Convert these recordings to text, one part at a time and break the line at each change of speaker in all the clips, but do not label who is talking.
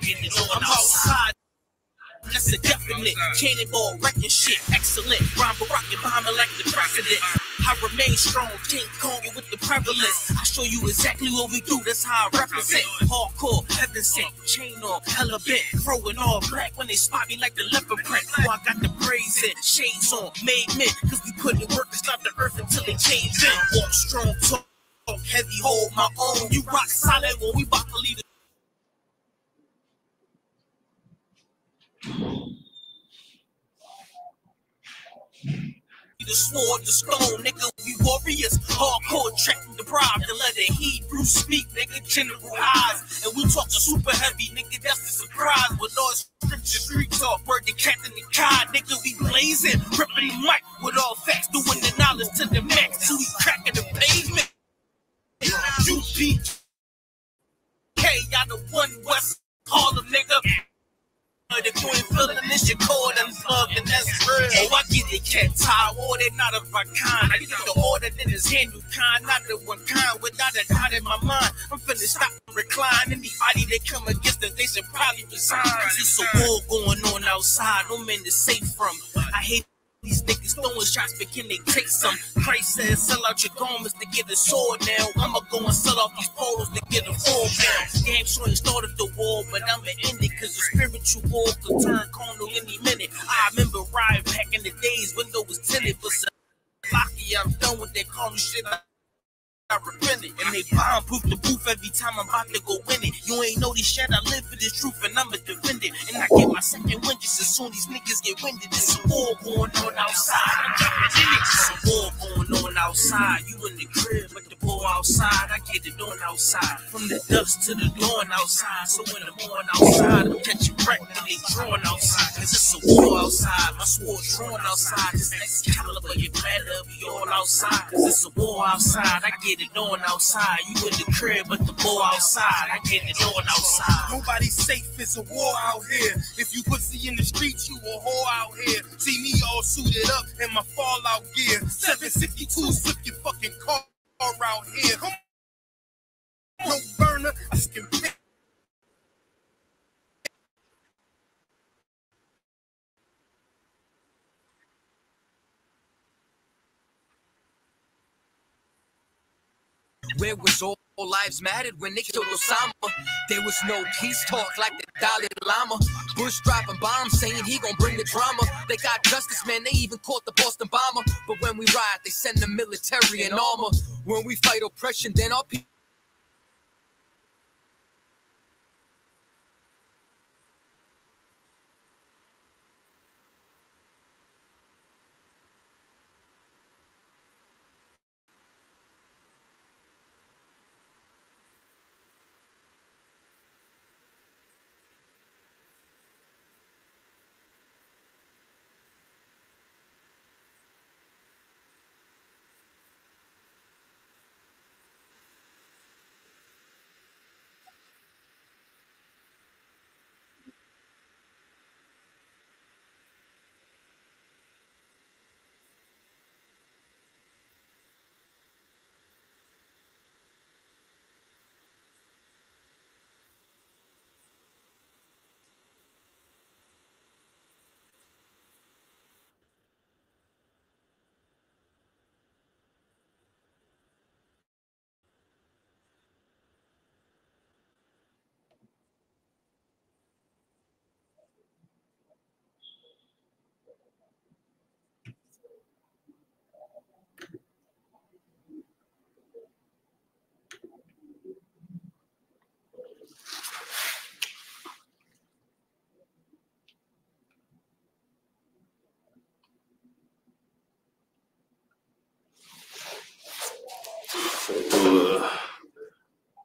getting it on outside. That's a definite. Cannonball, wrecking shit, excellent. Rhyme rockin' bombing like the president. I remain strong, King Kong with the prevalence. I show you exactly what we do, that's how I represent. Hardcore, heaven sent, chain on, hella bent. Throwing all black when they spot me like the leopard print. Oh, I got the braids in, shades on, made men. Cause we put in work to stop the earth until they change in. Walk strong, talk heavy, hold my own. You rock solid when we about to leave the sword, the stone, nigga, we warriors. Hardcore, tracking the bribe, to let the Hebrew speak, nigga, general eyes. And we talking super heavy, nigga, that's the surprise. With all scripture, street talk, word to Captain the Kai, nigga, we blazing, ripping the mic with all facts, doing the knowledge to the max, till we cracking the pavement. UPK, y'all the one West Harlem, nigga. If you ain't feeling this, your cord unplugged, and that's real. Oh, I get it, cat tie, or they not of my kind. I get the order that is handle kind, not the one kind, without a doubt in my mind. I'm finna stop and recline. Anybody that come against us, they should probably resign. It's a war going on outside, no man to safe from. I hate these niggas throwing shots, but can they take some? Christ says, sell out your garments to get a sword now. I'ma go and sell off these polos to get a full down. Game sure ain't started the war, but I'ma end it, cause the spiritual war could turn carnal any minute. I remember riding back in the days, window was tinted, but lucky I'm done with that carnal shit. I repented, and they bomb-proof the booth every time I'm about to go win it. You ain't know this shit, I live for this truth, and I'ma defend it. And I get my second wind just as soon these niggas get winded. It's a war going on outside, I'm jumping in it. It's a war going on outside, you in the crib, but the war outside, I get it on outside. From the dust to the dawn outside, so when I'm on outside, I'm catching wreck when they drawing outside. Cause it's a war outside, my sword drawn outside. This Excalibur, you better be all outside. Cause it's a war outside, I get it on outside. You in the crib, but the war outside, I get it on outside.
Nobody's safe, it's a war out here. If you pussy in the streets, you a whore out here. See me all suited up in my fallout gear. 762, slip your fucking car out here. Come on, no burner, I can pick.
Where was all lives mattered when they killed Osama? There was no peace talk like the Dalai Lama. Bush dropping bombs saying he gon' bring the drama. They got justice, man, they even caught the Boston bomber. But when we ride, they send the military and armor. When we fight oppression, then our people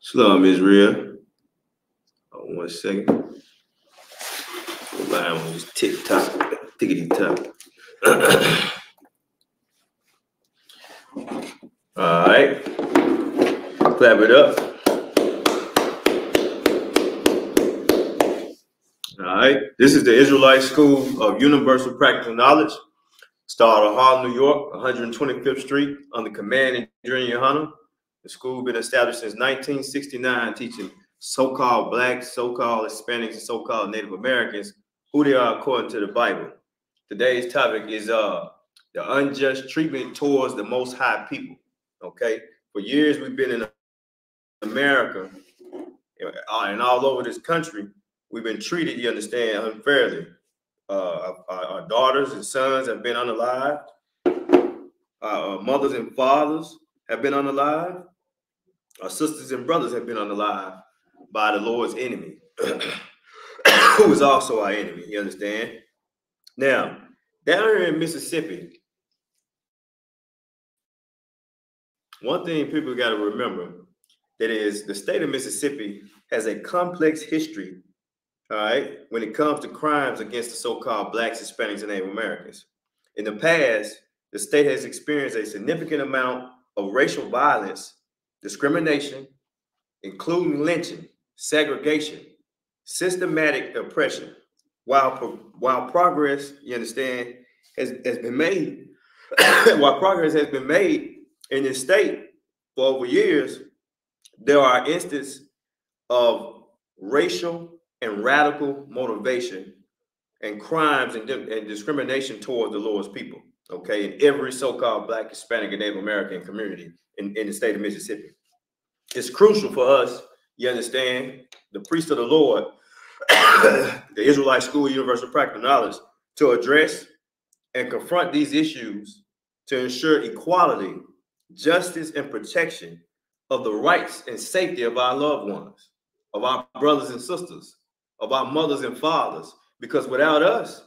Shalom, Israel. Oh, 1 second. Line on this TikTok, tickety top. All right, clap it up. All right, this is the Israelite School of Universal Practical Knowledge, started in Harlem, New York, 125th Street, under command of Adrian Yohana. The school been established since 1969, teaching so-called blacks, so-called Hispanics, and so-called Native Americans, who they are according to the Bible. Today's topic is the unjust treatment towards the Most High people. Okay, for years we've been in America and all over this country, we've been treated, you understand, unfairly. Our daughters and sons have been unalived. Our mothers and fathers have been unalived. Our sisters and brothers have been unalived by the Lord's enemy, who is also our enemy, you understand? Now, down here in Mississippi, one thing people got to remember, that is, the state of Mississippi has a complex history, all right, when it comes to crimes against the so-called blacks, Hispanics, and Native Americans. In the past, the state has experienced a significant amount of racial violence, discrimination, including lynching, segregation, systematic oppression. While progress, you understand, has been made, while progress has been made in this state for over years, there are instances of racial and radical motivation and crimes and discrimination towards the Lord's people, okay, in every so-called black, Hispanic, and Native American community in the state of Mississippi. It's crucial for us, you understand, the priest of the Lord, the Israelite School of Universal Practical Knowledge, to address and confront these issues to ensure equality, justice, and protection of the rights and safety of our loved ones, of our brothers and sisters, of our mothers and fathers. Because without us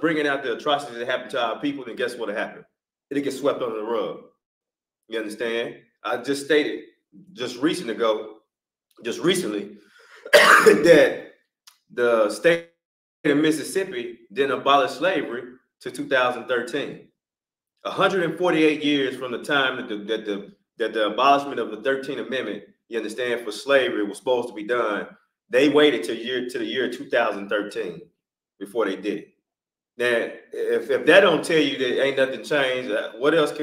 bringing out the atrocities that happen to our people, then guess what happened? It'll get swept under the rug. You understand? I just stated just recently that the state of Mississippi didn't abolish slavery to 2013. 148 years from the time that the abolishment of the 13th Amendment, you understand, for slavery was supposed to be done, they waited to the year 2013 before they did it. Now, if that don't tell you that ain't nothing changed, what else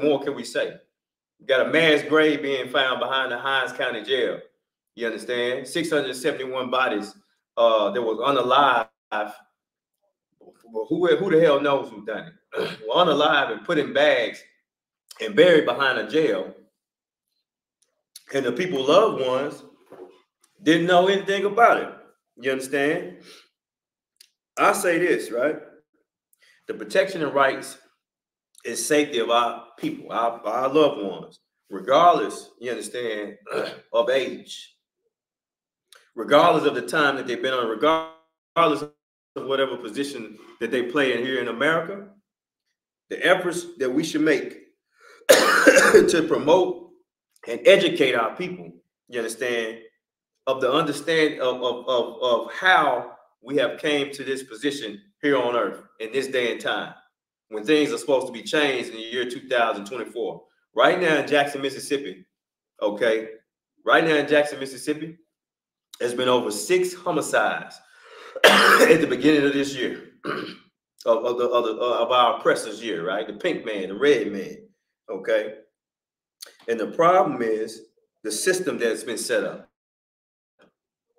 more can we say? We got a mass grave being found behind the Hinds County Jail. You understand? 671 bodies that was unalive. Well, who the hell knows who done it? Well, unalive and put in bags and buried behind a jail. And the people's loved ones didn't know anything about it. You understand? I say this, right? The protection and rights and safety of our people, our loved ones, regardless, you understand, of age, regardless of the time that they've been on, regardless of whatever position that they play in here in America, the efforts that we should make to promote and educate our people, you understand, of the understanding of how we have came to this position here on earth in this day and time, when things are supposed to be changed in the year 2024. Right now in Jackson, Mississippi, okay, right now in Jackson, Mississippi, there's been over 6 homicides at the beginning of this year, of our oppressor's year, right? The pink man, the red man, okay? And the problem is the system that's been set up.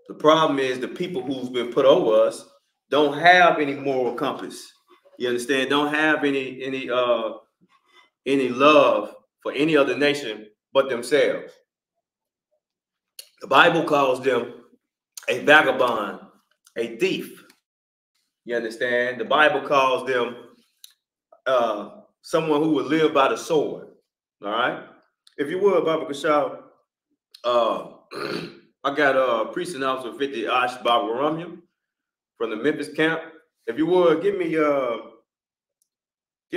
The problem is the people who's been put over us don't have any moral compass. You understand? Don't have any love for any other nation but themselves. The Bible calls them a vagabond, a thief. You understand? The Bible calls them someone who would live by the sword. All right? If you would, Baba Kashaw, I got Priest and Officer 50 Ash Babaramya from the Memphis camp. If you would, give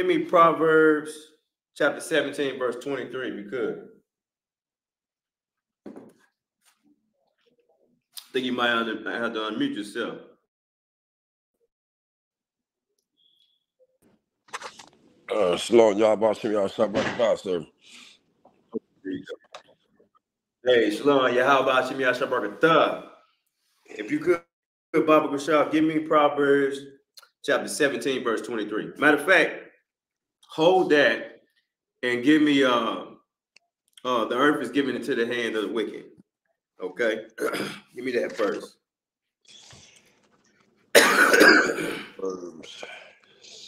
me Proverbs chapter 17, verse 23, if you could. I think you might have to unmute yourself.
Shalom, y'all. Y'all shot about sir.
Hey, Shalom, how about you? If you could, Baba Kashaw, give me Proverbs chapter 17, verse 23. Matter of fact, hold that and give me the earth is given into the hand of the wicked. Okay, give me that first.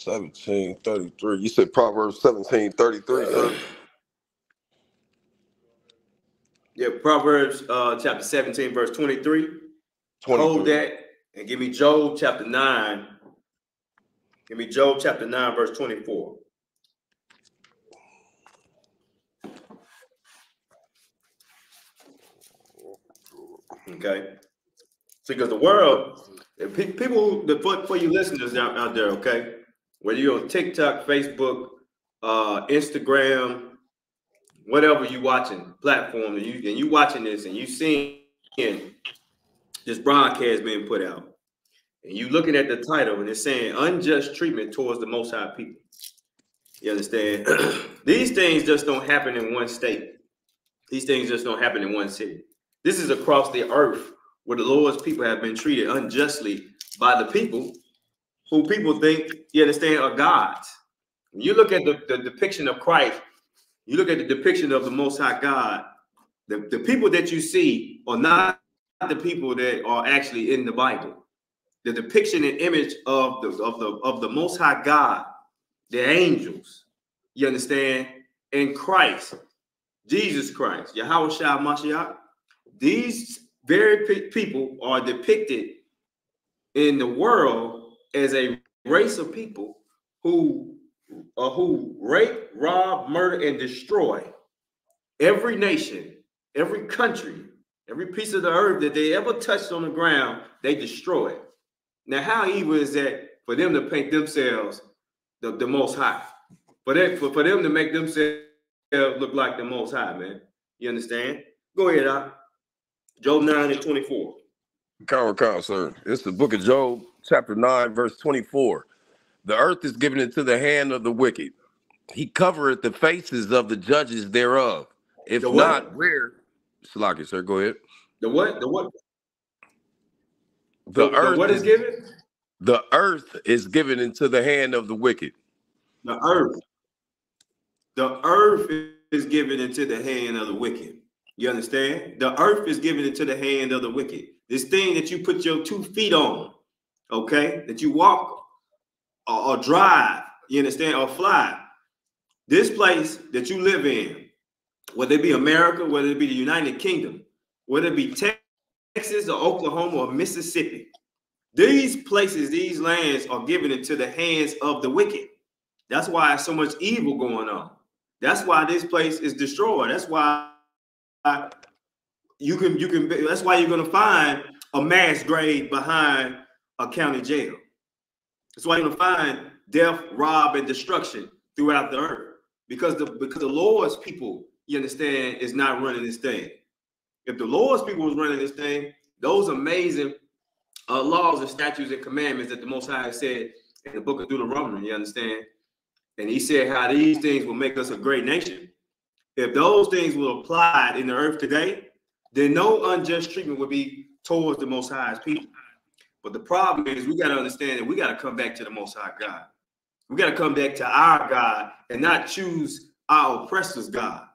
1733. You said Proverbs 1733, sir?
Yeah, Proverbs chapter 17, verse 23.
23.
Hold that and give me Job chapter 9. Give me Job chapter 9, verse 24. Okay. See, because the world, people, for you listeners out there, okay, whether you're on TikTok, Facebook, Instagram, whatever you watching platform, and you watching this and you seeing this broadcast being put out, and you looking at the title and it's saying unjust treatment towards the Most High people. You understand? These things just don't happen in one state. These things just don't happen in one city. This is across the earth where the Lord's people have been treated unjustly by the people who people think, you understand, are gods. When you look at the depiction of Christ, you look at the depiction of the Most High God, the people that you see are not the people that are actually in the Bible. The depiction and image of the Most High God, the angels, you understand, and Christ, Jesus Christ, Yahweh Shah Mashiach, these very people are depicted in the world as a race of people who rape, rob, murder, and destroy every nation, every country, every piece of the earth that they ever touched on the ground, they destroy. Now, how evil is that for them to paint themselves the Most High? For them to make themselves look like the Most High, man. You understand? Go ahead, Doc. Job 9 and 24.
Count, sir. It's the book of Job, chapter 9, verse 24. The earth is given into the hand of the wicked. He covereth the faces of the judges thereof. If not, where? Salaki, sir, go ahead.
The what? The what?
The earth
what is given?
The earth is given into the hand of the wicked.
The earth. The earth is given into the hand of the wicked. You understand? The earth is given into the hand of the wicked. This thing that you put your 2 feet on, okay, that you walk or drive, you understand, or fly. This place that you live in, whether it be America, whether it be the United Kingdom, whether it be Texas or Oklahoma or Mississippi, these places, these lands are given into the hands of the wicked. That's why so much evil going on. That's why this place is destroyed. That's why that's why you're going to find a mass grave behind a county jail. That's why you're going to find death, rob, and destruction throughout the earth. Because the Lord's people, you understand, is not running this thing. If the Lord's people was running this thing, those amazing laws and statutes and commandments that the Most High said in the book of Deuteronomy, you understand? And he said how these things will make us a great nation. If those things were applied in the earth today, then no unjust treatment would be towards the Most High's people. But the problem is we got to understand that we got to come back to the Most High God. We got to come back to our God and not choose our oppressor's God,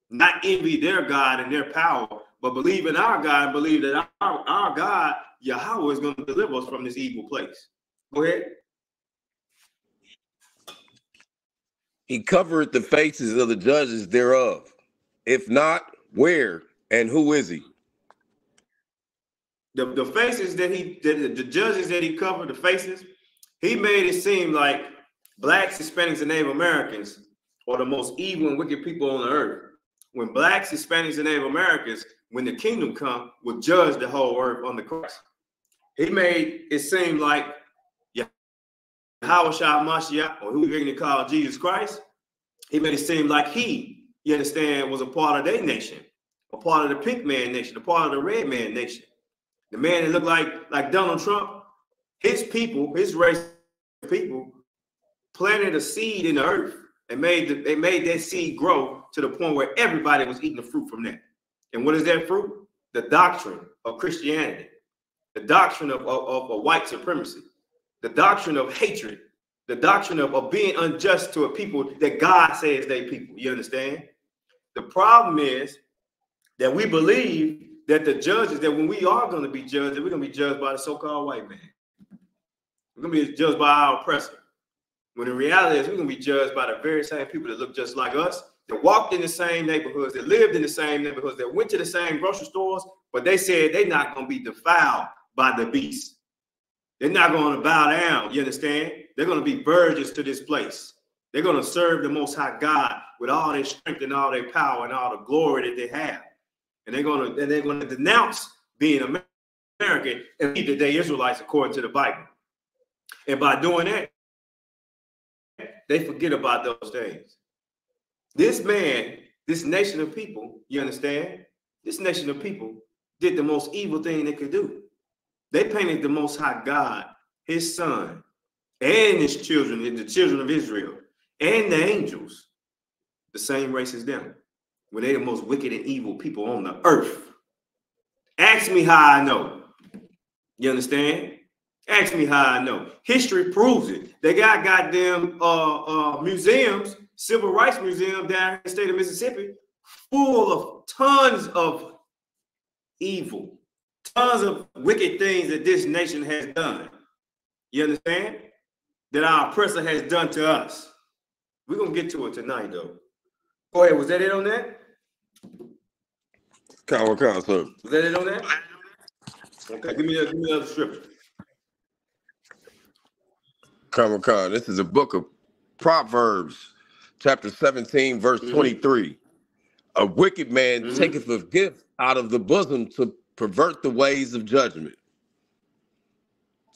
not envy their God and their power, but believe in our God and believe that our God, Yahweh, is going to deliver us from this evil place. Go ahead.
He covered the faces of the judges thereof. If not, where and who is he?
The faces that the judges that he covered, the faces, he made it seem like blacks, Hispanics, and Native Americans are the most evil and wicked people on the earth. When blacks, Hispanics, and Native Americans, when the kingdom come, will judge the whole earth under Christ. He made it seem like Yahweh Shah Mashiach, or who we're going to call Jesus Christ, he made it seem like he, you understand, was a part of their nation, a part of the pink man nation, a part of the red man nation. The man that looked like Donald Trump, his people, his race of people, planted a seed in the earth and they made that seed grow to the point where everybody was eating the fruit from that. And what is that fruit? The doctrine of Christianity, the doctrine of white supremacy, the doctrine of hatred, the doctrine of being unjust to a people that God says they people. You understand? The problem is that we believe that the judges, that when we are going to be judged, that we're going to be judged by the so-called white man. We're going to be judged by our oppressor. When the reality is we're going to be judged by the very same people that look just like us, that walked in the same neighborhoods, that lived in the same neighborhoods, that went to the same grocery stores, but they said they're not going to be defiled by the beast. They're not going to bow down, you understand? They're going to be virgins to this place. They're going to serve the Most High God with all their strength and all their power and all the glory that they have. And they're going to denounce being American and be the day Israelites according to the Bible. And by doing that, they forget about those things. This man, this nation of people, you understand? This nation of people did the most evil thing they could do. They painted the Most High God, his son, and his children, the children of Israel, and the angels, the same race as them. When they the most wicked and evil people on the earth. Ask me how I know. You understand? Ask me how I know. History proves it. They got goddamn museums, civil rights museum down in the state of Mississippi, full of tons of evil, tons of wicked things that this nation has done. You understand? That our oppressor has done to us. We're going to get to it tonight, though. Go ahead. Was that it on that?
Sir.
Was that it on that? Okay, give me another scripture.
Khan. This is a book of Proverbs, chapter 17, verse 23. A wicked man taketh a gift out of the bosom to pervert the ways of judgment.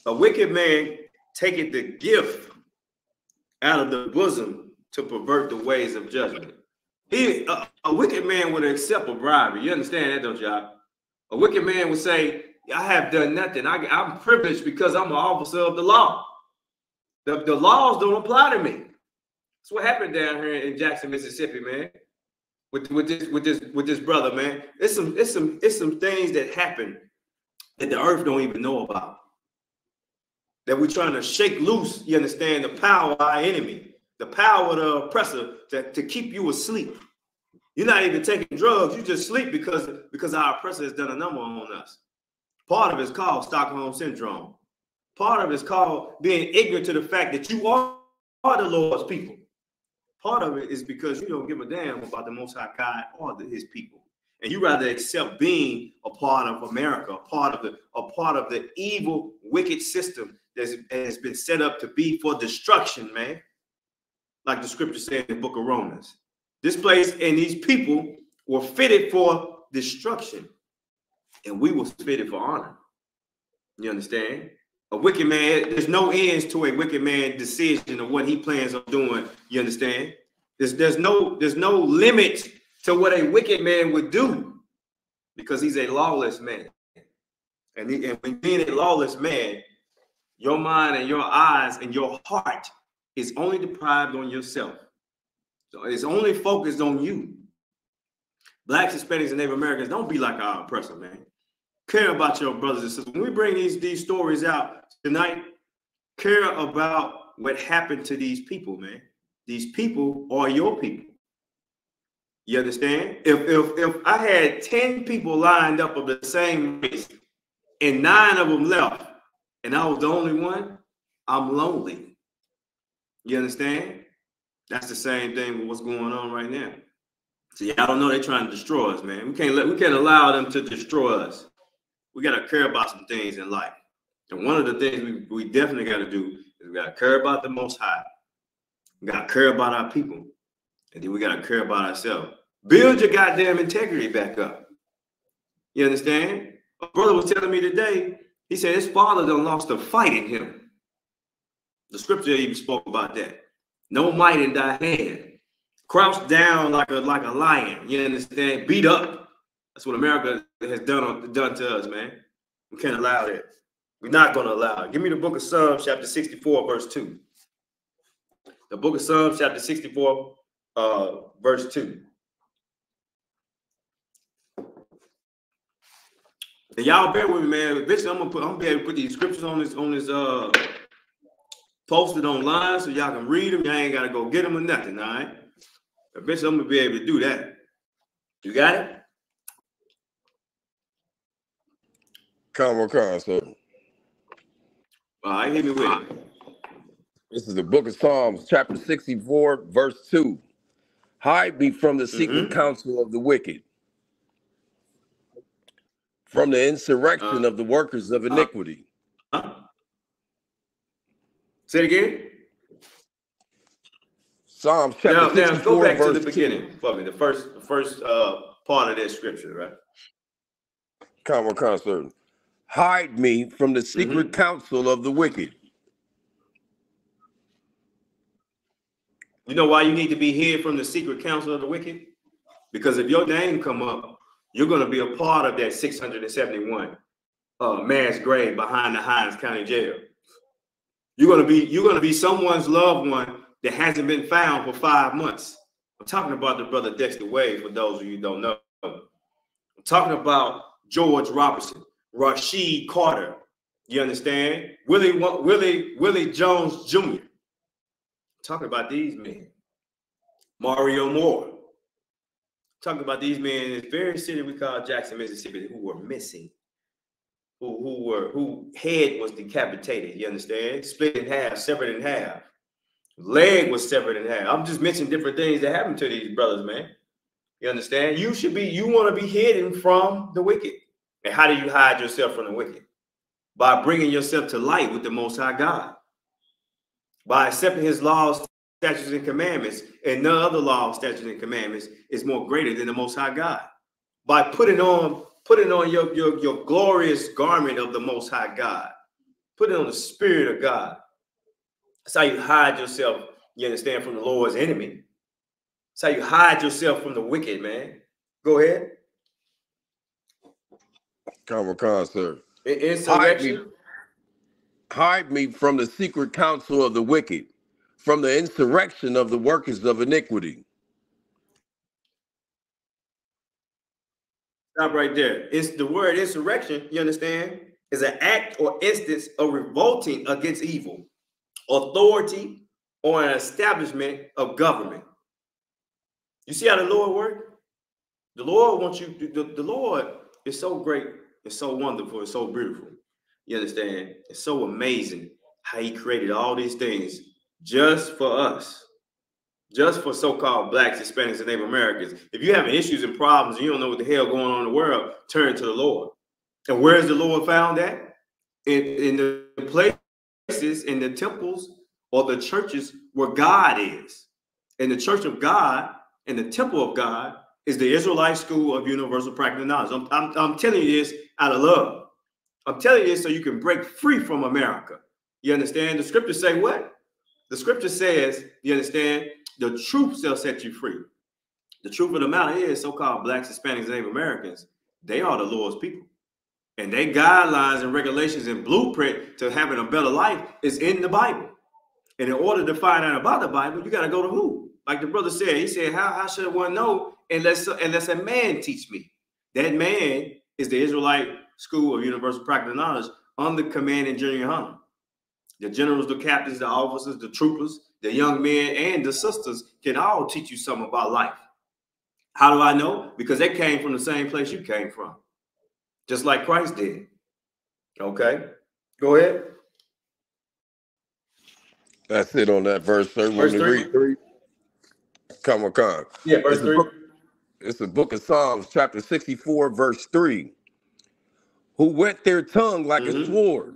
A wicked man taketh the gift out of the bosom to pervert the ways of judgment. A wicked man would accept a bribery. You understand that, don't y'all? A wicked man would say, I have done nothing. I'm privileged because I'm an officer of the law. The laws don't apply to me. That's what happened down here in Jackson, Mississippi, man. With this brother, man. It's some things that happen that the earth don't even know about. That we're trying to shake loose, you understand, the power of our enemy, the power of the oppressor to keep you asleep. You're not even taking drugs, you just sleep because our oppressor has done a number on us. Part of it is called Stockholm Syndrome. Part of it is called being ignorant to the fact that you are the Lord's people. Part of it is because you don't give a damn about the Most High God or his people. And you rather accept being a part of America, a part of the evil, wicked system that has been set up to be for destruction, man. Like the scripture said in the book of Romans. This place and these people were fitted for destruction. And we were fitted for honor. You understand? A wicked man, there's no ends to a wicked man's decision of what he plans on doing. You understand? There's no limit to what a wicked man would do because he's a lawless man. And when being a lawless man, your mind and your eyes and your heart is only deprived on yourself. So it's only focused on you. Blacks, Hispanics, and Native Americans, don't be like our oppressor, man. Care about your brothers and sisters. When we bring these stories out tonight, care about what happened to these people, man. These people are your people. You understand? If I had 10 people lined up of the same race and 9 of them left, and I was the only one, I'm lonely. You understand? That's the same thing with what's going on right now. See, I don't know they're trying to destroy us, man. We can't allow them to destroy us. We got to care about some things in life. And one of the things we definitely got to do is we got to care about the Most High. We got to care about our people. And then we got to care about ourselves. Build your goddamn integrity back up. You understand? A brother was telling me today, he said his father done lost a fight in him. The scripture even spoke about that. No might in thy hand. Crouched down like a lion. You understand? Beat up. That's what America has done to us, man. We can't allow that. We're not going to allow it. Give me the book of Psalms, chapter 64, verse 2. The book of Psalms, chapter 64, verse 2. And y'all bear with me, man. Eventually, I'm gonna be able to put these scriptures on this posted online so y'all can read them. Y'all ain't gotta go get them or nothing, all right? Eventually, I'm gonna be able to do that. You got it?
Come on, sir.
All right, hit me with it.
This is the book of Psalms, chapter 64, verse 2. Hide me from the secret counsel of the wicked, from the insurrection of the workers of iniquity.
Say it again.
Psalms chapter 64,
now go back to the
verse
beginning for me. The first part of that scripture, right?
Come on, sir. Hide me from the secret counsel of the wicked.
You know why you need to be hid from the secret counsel of the wicked? Because if your name come up, you're going to be a part of that 671 mass grave behind the Hinds County Jail. You're going to be someone's loved one that hasn't been found for 5 months. I'm talking about the brother Dexter Wade, for those of you who don't know. I'm talking about George Robertson, Rashid Carter. You understand? Willie Jones Jr. Talking about these men. Mario Moore. Talking about these men in this very city we call Jackson, Mississippi, who were missing. Who head was decapitated, you understand? Split in half, severed in half. Leg was severed in half. I'm just mentioning different things that happened to these brothers, man. You understand? You want to be hidden from the wicked. And how do you hide yourself from the wicked? By bringing yourself to light with the Most High God. By accepting his laws, statutes, and commandments, and no other law, statutes, and commandments is more greater than the Most High God. By putting on your glorious garment of the Most High God. Put it on the Spirit of God. That's how you hide yourself, you understand, from the Lord's enemy. That's how you hide yourself from the wicked, man. Go ahead.
Come on, sir.
Insurrection.
Hide me from the secret counsel of the wicked, from the insurrection of the workers of iniquity.
Stop right there. It's the word insurrection, you understand, is an act or instance of revolting against evil, authority, or an establishment of government. You see how the Lord works? The Lord wants you, the Lord is so great, it's so wonderful, it's so beautiful. You understand? It's so amazing how he created all these things just for us. Just for so-called blacks, Hispanics, and Native Americans. If you're having issues and problems and you don't know what the hell going on in the world, turn to the Lord. And where is the Lord found at? In the places, in the temples or the churches where God is. And the church of God and the temple of God is the Israelite School of Universal Practical Knowledge. I'm telling you this out of love. I'm telling you this so you can break free from America. You understand? The scriptures say what? The scripture says, you understand, the truth shall set you free. The truth of the matter is, so-called blacks, Hispanics, and Native Americans, they are the Lord's people. And their guidelines and regulations and blueprint to having a better life is in the Bible. And in order to find out about the Bible, you got to go to who? Like the brother said, he said, how should one know unless a man teach me? That man is the Israelite School of Universal Practical Knowledge under command and General Hunter. The generals, the captains, the officers, the troopers, the young men, and the sisters can all teach you something about life. How do I know? Because they came from the same place you came from. Just like Christ did. Okay? Go ahead.
That's it on that verse, sir.
Verse 3.
Come on.
Yeah, verse 3.
It's the book of Psalms, chapter 64, verse 3. Who whet their tongue like a sword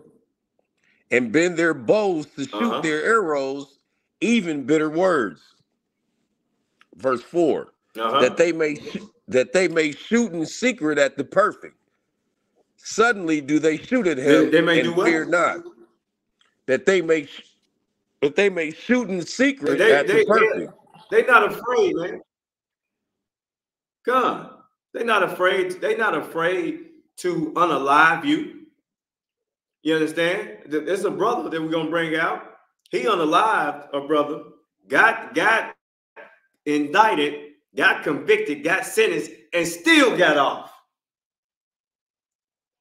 and bend their bows to shoot their arrows, even bitter words. Verse 4. That they may shoot in secret at the perfect. Suddenly do they shoot at him
they may
and
do what?
fear not. That they may shoot in secret at the perfect.
They're not afraid, man. God, they're not afraid. They're not afraid to unalive you. You understand? There's a brother that we're gonna bring out. He unalived a brother, got indicted, got convicted, got sentenced, and still got off.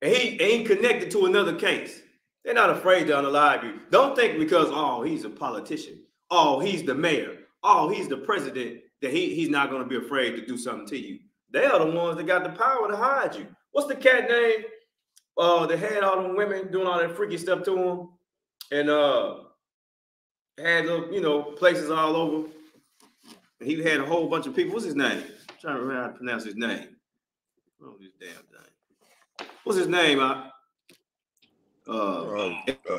And he ain't connected to another case. They're not afraid to unalive you. Don't think because, oh, he's a politician, oh, he's the mayor, oh, he's the president, that he's not going to be afraid to do something to you. They are the ones that got the power to hide you. What's the cat name They had all them women doing all that freaky stuff to him, and had little, you know, places all over. And he had a whole bunch of people. What's his name? I'm trying to remember how to pronounce his name. Oh, this damn thing. What's his name?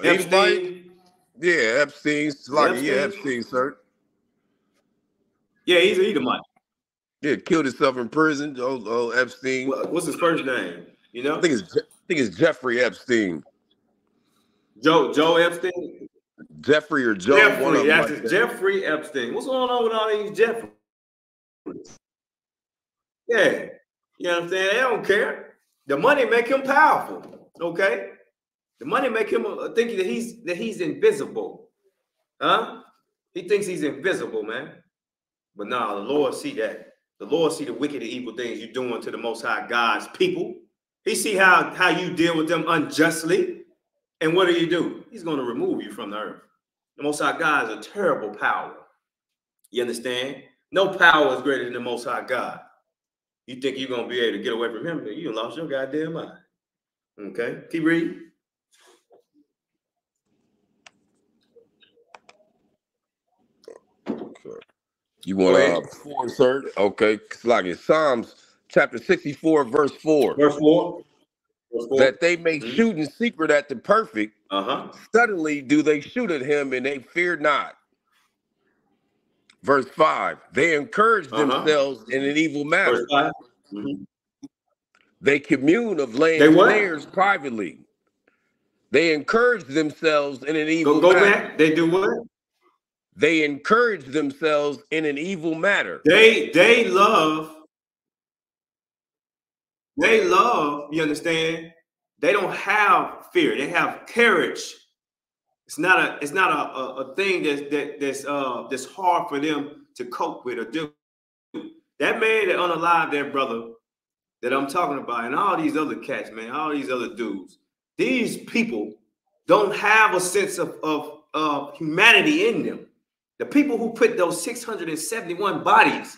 Epstein.
Yeah, Epstein's like Epstein, sir.
Yeah, he's a Edomite.
Yeah, killed himself in prison. Old Epstein.
What's his first name? You know,
I think it's Jeffrey Epstein.
Joe Epstein.
Jeffrey or Joe.
Jeffrey, that's Jeffrey Epstein. What's going on with all these Jeffreys? Yeah, you know what I'm saying? They don't care. The money make him powerful. Okay, the money make him think that he's invisible. Huh? He thinks he's invisible, man. But nah, the Lord see that. The Lord see the wicked and evil things you're doing to the Most High God's people. He see how you deal with them unjustly. And what do? He's going to remove you from the earth. The Most High God is a terrible power. You understand? No power is greater than the Most High God. You think you're going to be able to get away from him? You lost your goddamn mind. Okay? Keep reading.
You want 4, sir? Okay. It's like in Psalms chapter 64, verse 4.
Verse 4.
That they may shoot in secret at the perfect. Suddenly do they shoot at him, and they fear not. Verse 5. They encourage themselves in an evil matter.
Verse 5.
They commune of laying snares privately. They encourage themselves in an evil matter. Go back.
They do what?
They encourage themselves in an evil matter.
They love, you understand? They don't have fear. They have courage. It's not a thing that's hard for them to cope with or do. That man that unalived their brother that I'm talking about, and all these other cats, man, all these other dudes, these people don't have a sense of humanity in them. The people who put those 671 bodies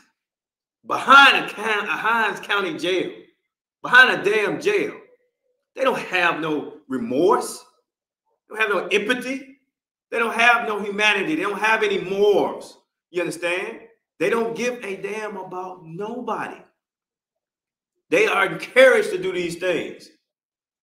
behind a Hinds County jail, behind a damn jail, they don't have no remorse. They don't have no empathy. They don't have no humanity. They don't have any morals. You understand? They don't give a damn about nobody. They are encouraged to do these things.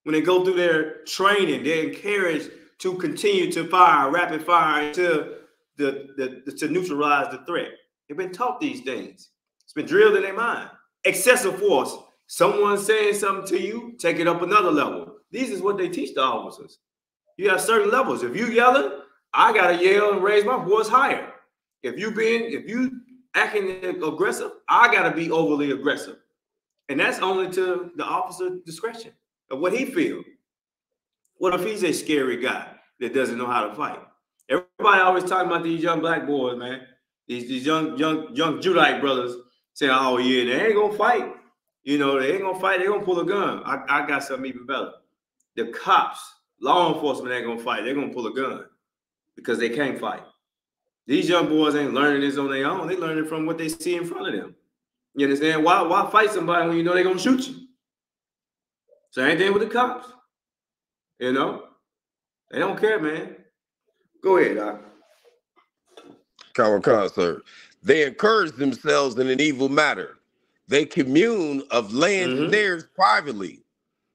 When they go through their training, they're encouraged to continue to fire, rapid fire until to neutralize the threat. They've been taught these things. It's been drilled in their mind. Excessive force. Someone saying something to you, take it up another level. These is what they teach the officers. You have certain levels. If you yelling, I gotta yell and raise my voice higher. If you acting aggressive, I gotta be overly aggressive. And that's only to the officer's discretion of what he feels. What if he's a scary guy that doesn't know how to fight? Everybody always talking about these young black boys, man. These young Judite brothers saying, "Oh yeah, they ain't gonna fight. You know, they ain't gonna fight. They gonna pull a gun." I got something even better. The cops, law enforcement ain't gonna fight. They're gonna pull a gun because they can't fight. These young boys ain't learning this on their own. They learning from what they see in front of them. You understand? Why fight somebody when you know they're gonna shoot you? Same thing with the cops. You know, they don't care, man. Go ahead, Doc.
Common sir. They encourage themselves in an evil matter. They commune of laying snares privately.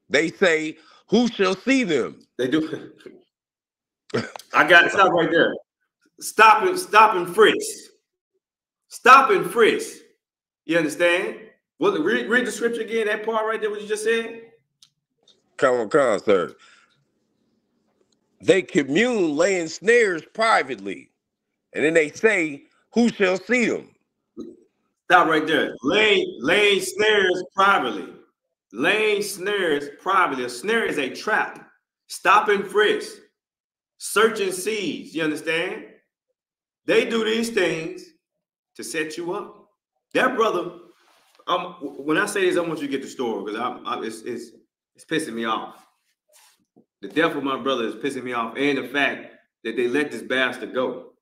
They say, "Who shall see them?"
They do. I got to stop right there. Stop and frisk. Stop and frisk. You understand? Well, read the scripture again. That part right there, what you just said.
Common sir. They commune laying snares privately. And then they say, "Who shall see them?"
Stop right there. Laying snares privately. Laying snares privately. A snare is a trap. Stop and frisk. Search and seize. You understand? They do these things to set you up. That brother, when I say this, I want you to get the story because it's pissing me off. The death of my brother is pissing me off, and the fact that they let this bastard go.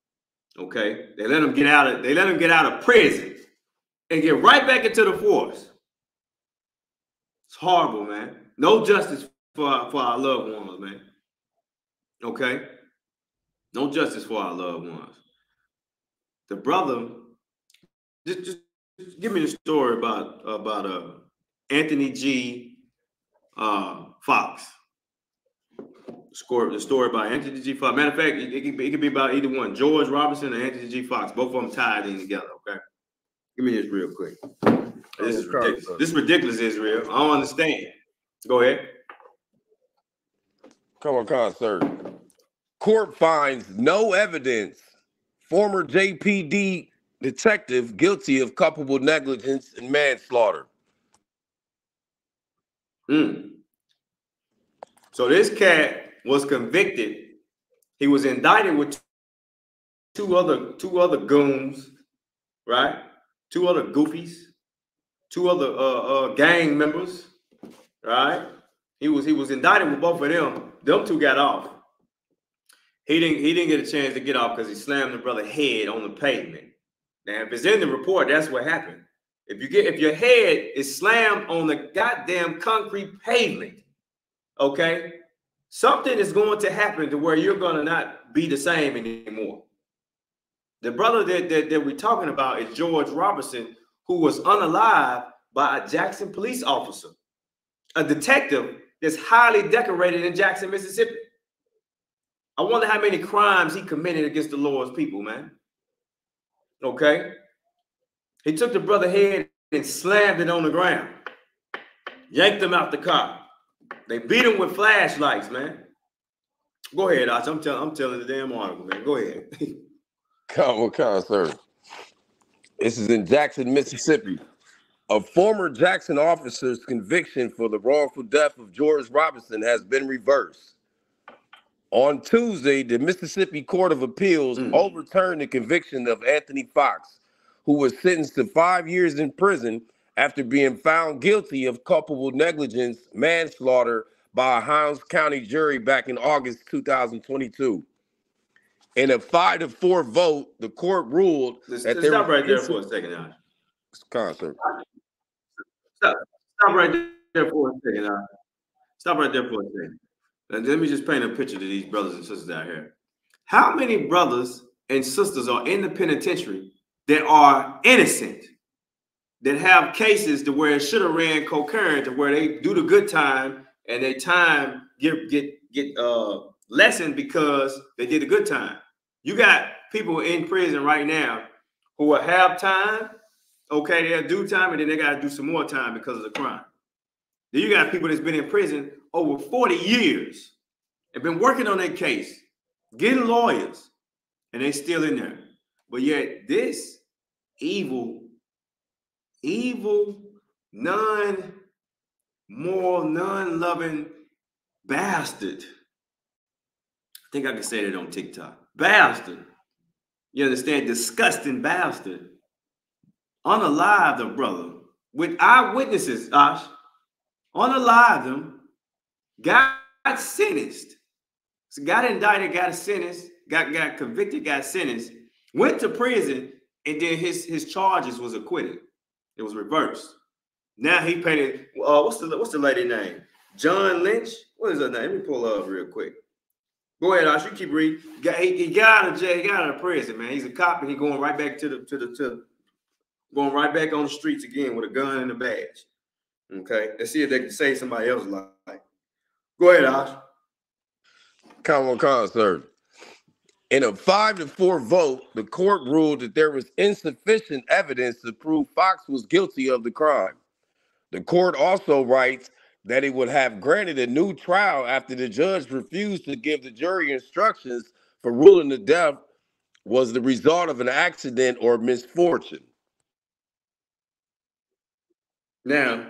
Okay, they let him get out of prison and get right back into the force. It's horrible, man. No justice for our loved ones, man. Okay? No justice for our loved ones. The brother, just give me the story about Anthony G. Fox. The story about Anthony G. Fox. Matter of fact, it could be about either one, George Robinson or Anthony G. Fox. Both of them tied in together. Okay, give me this real quick. This is ridiculous. This is ridiculous, Israel. I don't understand. Go ahead.
Come on, sir. Court finds no evidence. Former JPD detective guilty of culpable negligence and manslaughter.
So this cat was convicted. He was indicted with two other goons, right? Two other goofies, two other gang members, right? He was indicted with both of them. Them two got off. He didn't get a chance to get off because he slammed the brother's head on the pavement. Now, if it's in the report, that's what happened. If your head is slammed on the goddamn concrete pavement, okay, something is going to happen to where you're gonna not be the same anymore. The brother that we're talking about is George Robinson, who was unalived by a Jackson police officer, a detective that's highly decorated in Jackson, Mississippi. I wonder how many crimes he committed against the Lord's people, man. Okay? He took the brother's head and slammed it on the ground. Yanked him out the car. They beat him with flashlights, man. Go ahead, Arch. I'm telling the damn article, man. Go ahead.
Come on, sir. This is in Jackson, Mississippi. A former Jackson officer's conviction for the wrongful death of George Robinson has been reversed. On Tuesday, the Mississippi Court of Appeals overturned the conviction of Anthony Fox, who was sentenced to 5 years in prison after being found guilty of culpable negligence, manslaughter by a Hines County jury back in August 2022. In a 5-4 vote, the court ruled that there
stop right there for a second, Ash.
Concert.
Stop right there for a second, Ash. Stop right there for a second. And let me just paint a picture to these brothers and sisters out here. How many brothers and sisters are in the penitentiary that are innocent, that have cases to where it should have ran concurrent, to where they do the good time and their time get lessened because they did a good time? You got people in prison right now who will have time, okay, they'll do time, and then they got to do some more time because of the crime. Then you got people that's been in prison over 40 years and been working on their case, getting lawyers, and they still in there. But yet this evil, non-loving bastard, I think I can say that on TikTok, bastard, you understand, disgusting bastard, unalived the brother with eyewitnesses, Ash, unalived him, got sentenced, so got indicted, got sentenced, got convicted, got sentenced, went to prison, and then his charges was acquitted. It was reversed. Now he painted. What's the lady name? John Lynch. What is her name? Let me pull her up real quick. Go ahead, Ash. You keep reading. He got out of jail. He got out of prison, man. He's a cop, and he going right back going right back on the streets again with a gun and a badge. Okay, let's see if they can save somebody else's life. Go ahead, Ash.
Come on, sir. In a 5-4 vote, the court ruled that there was insufficient evidence to prove Fox was guilty of the crime. The court also writes that it would have granted a new trial after the judge refused to give the jury instructions for ruling the death was the result of an accident or misfortune.
Now,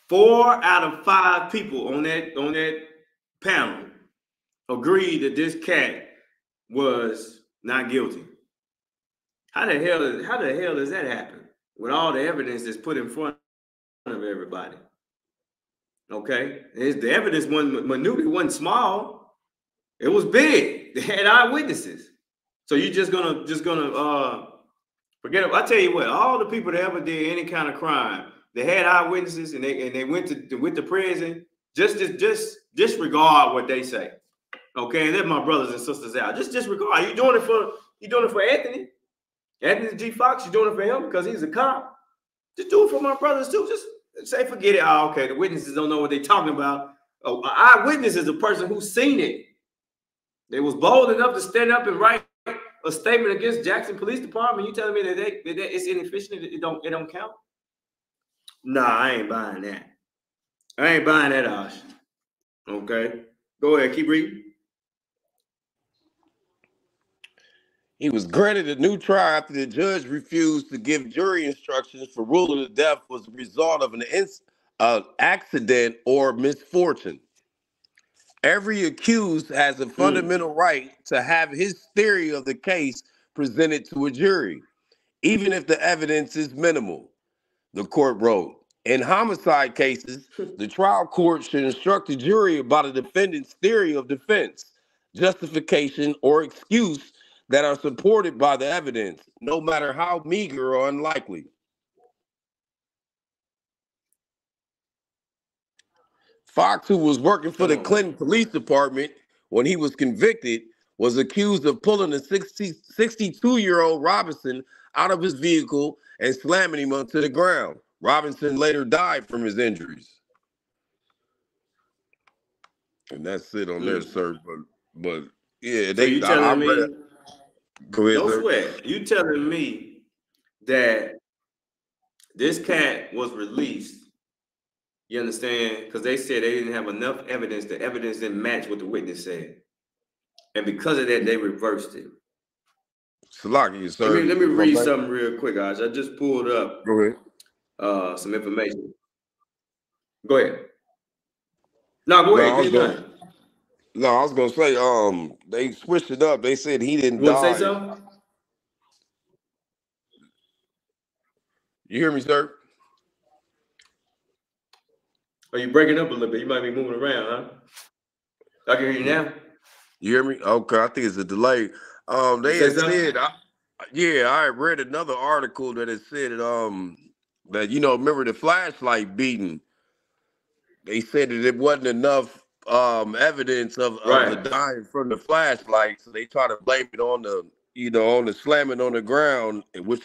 4 out of 5 people on that panel agreed that this cat was not guilty. How the hell does that happen with all the evidence that's put in front of everybody? Okay, the evidence wasn't minute, it wasn't small, it was big. They had eyewitnesses. So you just gonna forget it. I tell you what, all the people that ever did any kind of crime, they had eyewitnesses and they went to prison. Just disregard what they say. Okay, and let my brothers and sisters out. Just disregard. You doing it for Anthony? Anthony G. Fox, you doing it for him because he's a cop? Just do it for my brothers too. Just say, forget it. Oh, okay, the witnesses don't know what they're talking about. Oh, an eyewitness is a person who's seen it. They was bold enough to stand up and write a statement against Jackson Police Department. You telling me that it's inefficient? It don't count? Nah, I ain't buying that. I ain't buying that, Osh. Okay, go ahead, keep reading.
He was granted a new trial after the judge refused to give jury instructions for ruling the death was a result of an accident or misfortune. Every accused has a fundamental right to have his theory of the case presented to a jury, even if the evidence is minimal, the court wrote. In homicide cases, the trial court should instruct the jury about a defendant's theory of defense, justification, or excuse that are supported by the evidence, no matter how meager or unlikely. Fox, who was working for the Clinton Police Department when he was convicted, was accused of pulling a 62-year-old Robinson out of his vehicle and slamming him onto the ground. Robinson later died from his injuries. And that's it on there, sir. But yeah,
so you telling me?
Go ahead,
no
sir.
Sweat. You telling me that this cat was released? You understand? Because they said they didn't have enough evidence. The evidence didn't match what the witness said, and because of that, they reversed it.
Salaki, sir.
Let me read something real quick, guys. I just pulled up.
Go ahead.
Some information. Go ahead. No, go ahead.
No, I was gonna say, they switched it up. They said he didn't die.
You want to say something?
You hear me, sir?
Are you breaking up a little bit? You might be moving around, huh? I can hear you now.
You hear me? Okay, I think it's a delay. They had said, I read another article that had said that, remember the flashlight beating? They said that it wasn't enough evidence of the dying from the flashlight, so they try to blame it on the slamming on the ground, which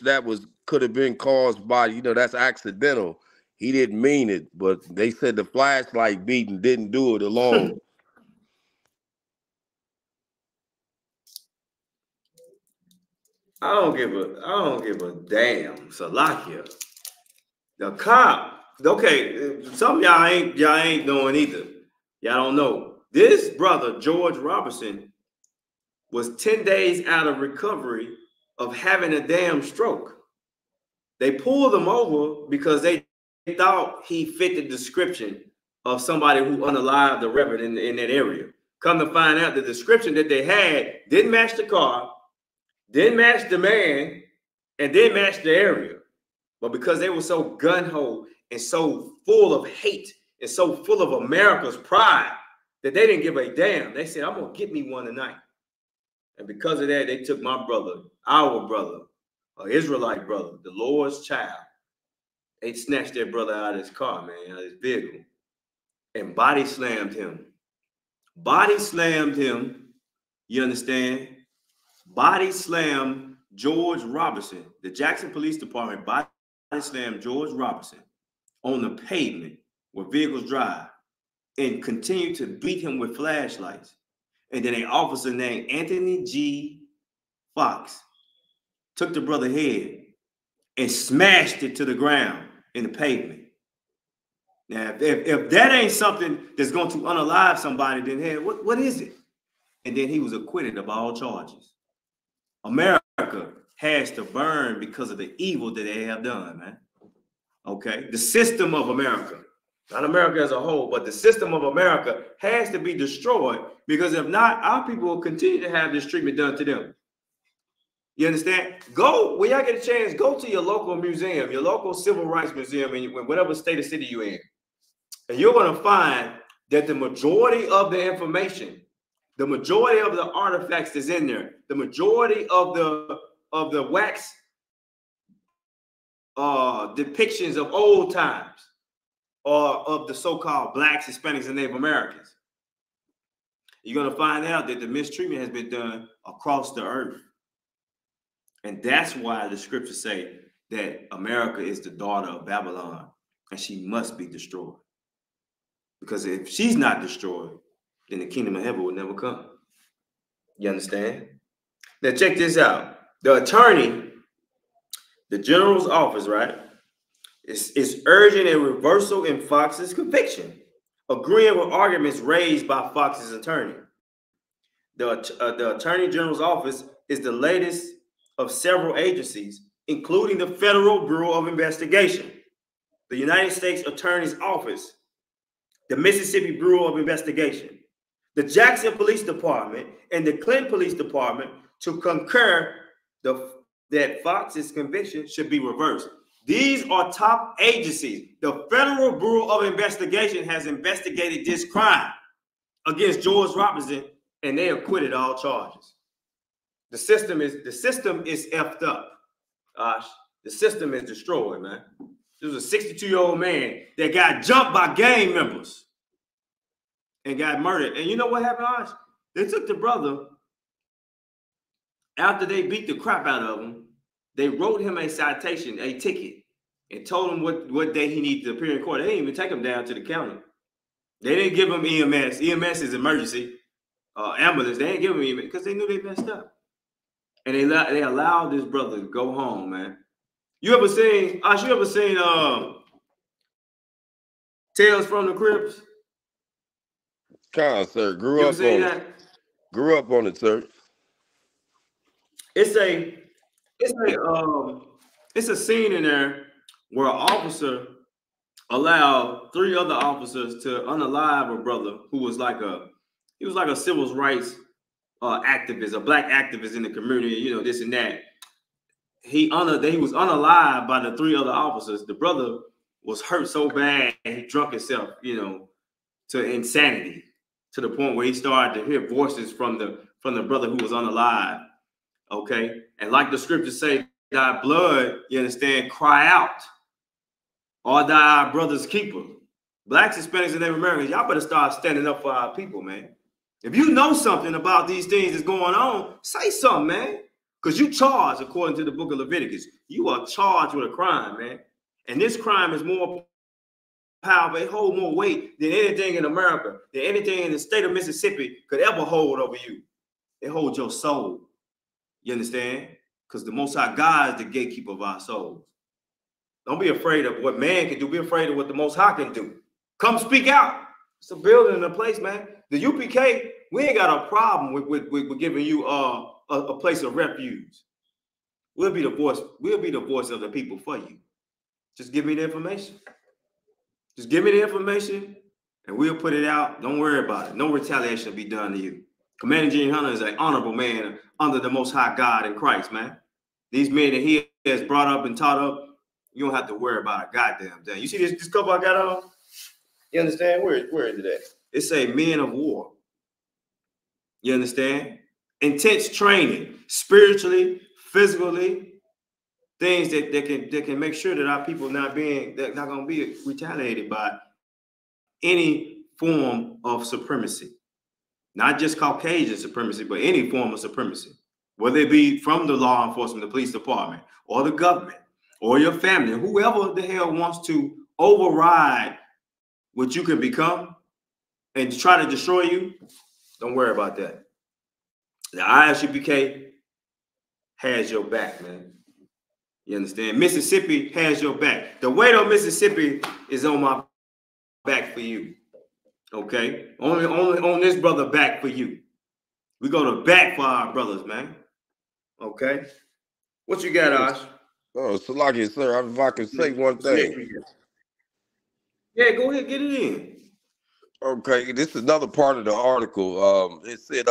could have been caused by, that's accidental. He didn't mean it, but they said the flashlight beating didn't do it alone.
I don't give a damn, Salakia. The cop, okay, some of y'all ain't knowing either. Y'all don't know. This brother, George Robertson, was 10 days out of recovery of having a damn stroke. They pulled him over because they thought he fit the description of somebody who unalived the reverend in that area. Come to find out, the description that they had didn't match the car, didn't match the man, and didn't match the area. But because they were so gun-ho and so full of hate and so full of America's pride that they didn't give a damn. They said, I'm going to get me one tonight. And because of that, they took my brother, our brother, an Israelite brother, the Lord's child. They snatched their brother out of his car, man, out of his vehicle, and body slammed him. Body slammed him, you understand? Body slammed George Robertson. The Jackson Police Department body slammed George Robertson on the pavement where vehicles drive and continued to beat him with flashlights. And then an officer named Anthony G. Fox took the brother's head and smashed it to the ground in the pavement. Now, if that ain't something that's going to unalive somebody, then hey, what is it? And then he was acquitted of all charges. America has to burn because of the evil that they have done, man. Okay? The system of America, not America as a whole, but the system of America has to be destroyed, because if not, our people will continue to have this treatment done to them. You understand? Go, when y'all get a chance, go to your local museum, your local civil rights museum in whatever state or city you're in. And you're going to find that the majority of the information, the majority of the artifacts that's in there, the majority of the wax depictions of old times, or of the so-called blacks, Hispanics, and Native Americans. You're going to find out that the mistreatment has been done across the earth. And that's why the scriptures say that America is the daughter of Babylon and she must be destroyed. Because if she's not destroyed, then the kingdom of heaven will never come. You understand? Now check this out. The attorney, the general's office, right, is urging a reversal in Fox's conviction, agreeing with arguments raised by Fox's attorney. The Attorney General's office is the latest of several agencies, including the Federal Bureau of Investigation, the United States Attorney's Office, the Mississippi Bureau of Investigation, the Jackson Police Department, and the Clinton Police Department to concur that Fox's conviction should be reversed. These are top agencies. The Federal Bureau of Investigation has investigated this crime against George Robinson, and they acquitted all charges. The system is effed up. The system is destroyed, man. There was a 62-year-old man that got jumped by gang members and got murdered. And you know what happened, Ash? They took the brother, after they beat the crap out of him, they wrote him a citation, a ticket, and told him what day he needed to appear in court. They didn't even take him down to the county. They didn't give him EMS. EMS is emergency. Ambulance. They didn't give him EMS because they knew they messed up. And they allowed this brother to go home, man. You ever seen Tales from the Crypts?
Kind of, sir. Grew up on it, sir.
It's a scene in there where an officer allowed 3 other officers to unalive a brother who was like a civil rights activist, a black activist in the community, you know, this and that. He was unalived by the 3 other officers. The brother was hurt so bad and he drunk himself, you know, to insanity, to the point where he started to hear voices from the brother who was unalive. Okay, and like the scriptures say, thy blood, you understand, cry out, or thy brother's keeper. Blacks, Hispanics, and Native Americans, y'all better start standing up for our people, man. If you know something about these things that's going on, say something, man. Because you charged, according to the book of Leviticus, you are charged with a crime, man. And this crime is more powerful, it holds more weight than anything in America, than anything in the state of Mississippi could ever hold over you. It holds your soul. You understand? Because the Most High God is the gatekeeper of our souls. Don't be afraid of what man can do. Be afraid of what the Most High can do. Come speak out. It's a building and a place, man. The UPK, we ain't got a problem with giving you a place of refuge. We'll be the voice. We'll be the voice of the people for you. Just give me the information. Just give me the information, and we'll put it out. Don't worry about it. No retaliation will be done to you. Commander Gene Hunter is an honorable man under the Most High God in Christ, man. These men that he has brought up and taught up, you don't have to worry about a goddamn thing. You see this couple I got on? You understand? Where is it at? It's a men of war. You understand? Intense training, spiritually, physically, things that can make sure that our people not going to be retaliated by any form of supremacy. Not just Caucasian supremacy, but any form of supremacy, whether it be from the law enforcement, the police department, or the government, or your family, whoever the hell wants to override what you can become and to try to destroy you. Don't worry about that. The ISUPK has your back, man. You understand? Mississippi has your back. The weight of Mississippi is on my back for you. Okay, only on this brother back for you. We go to bat for our brothers, man. Okay, what you got, Ash?
Oh, Salaki, sir, if I can say one thing.
Yeah, go ahead, get it in.
Okay, this is another part of the article. It said,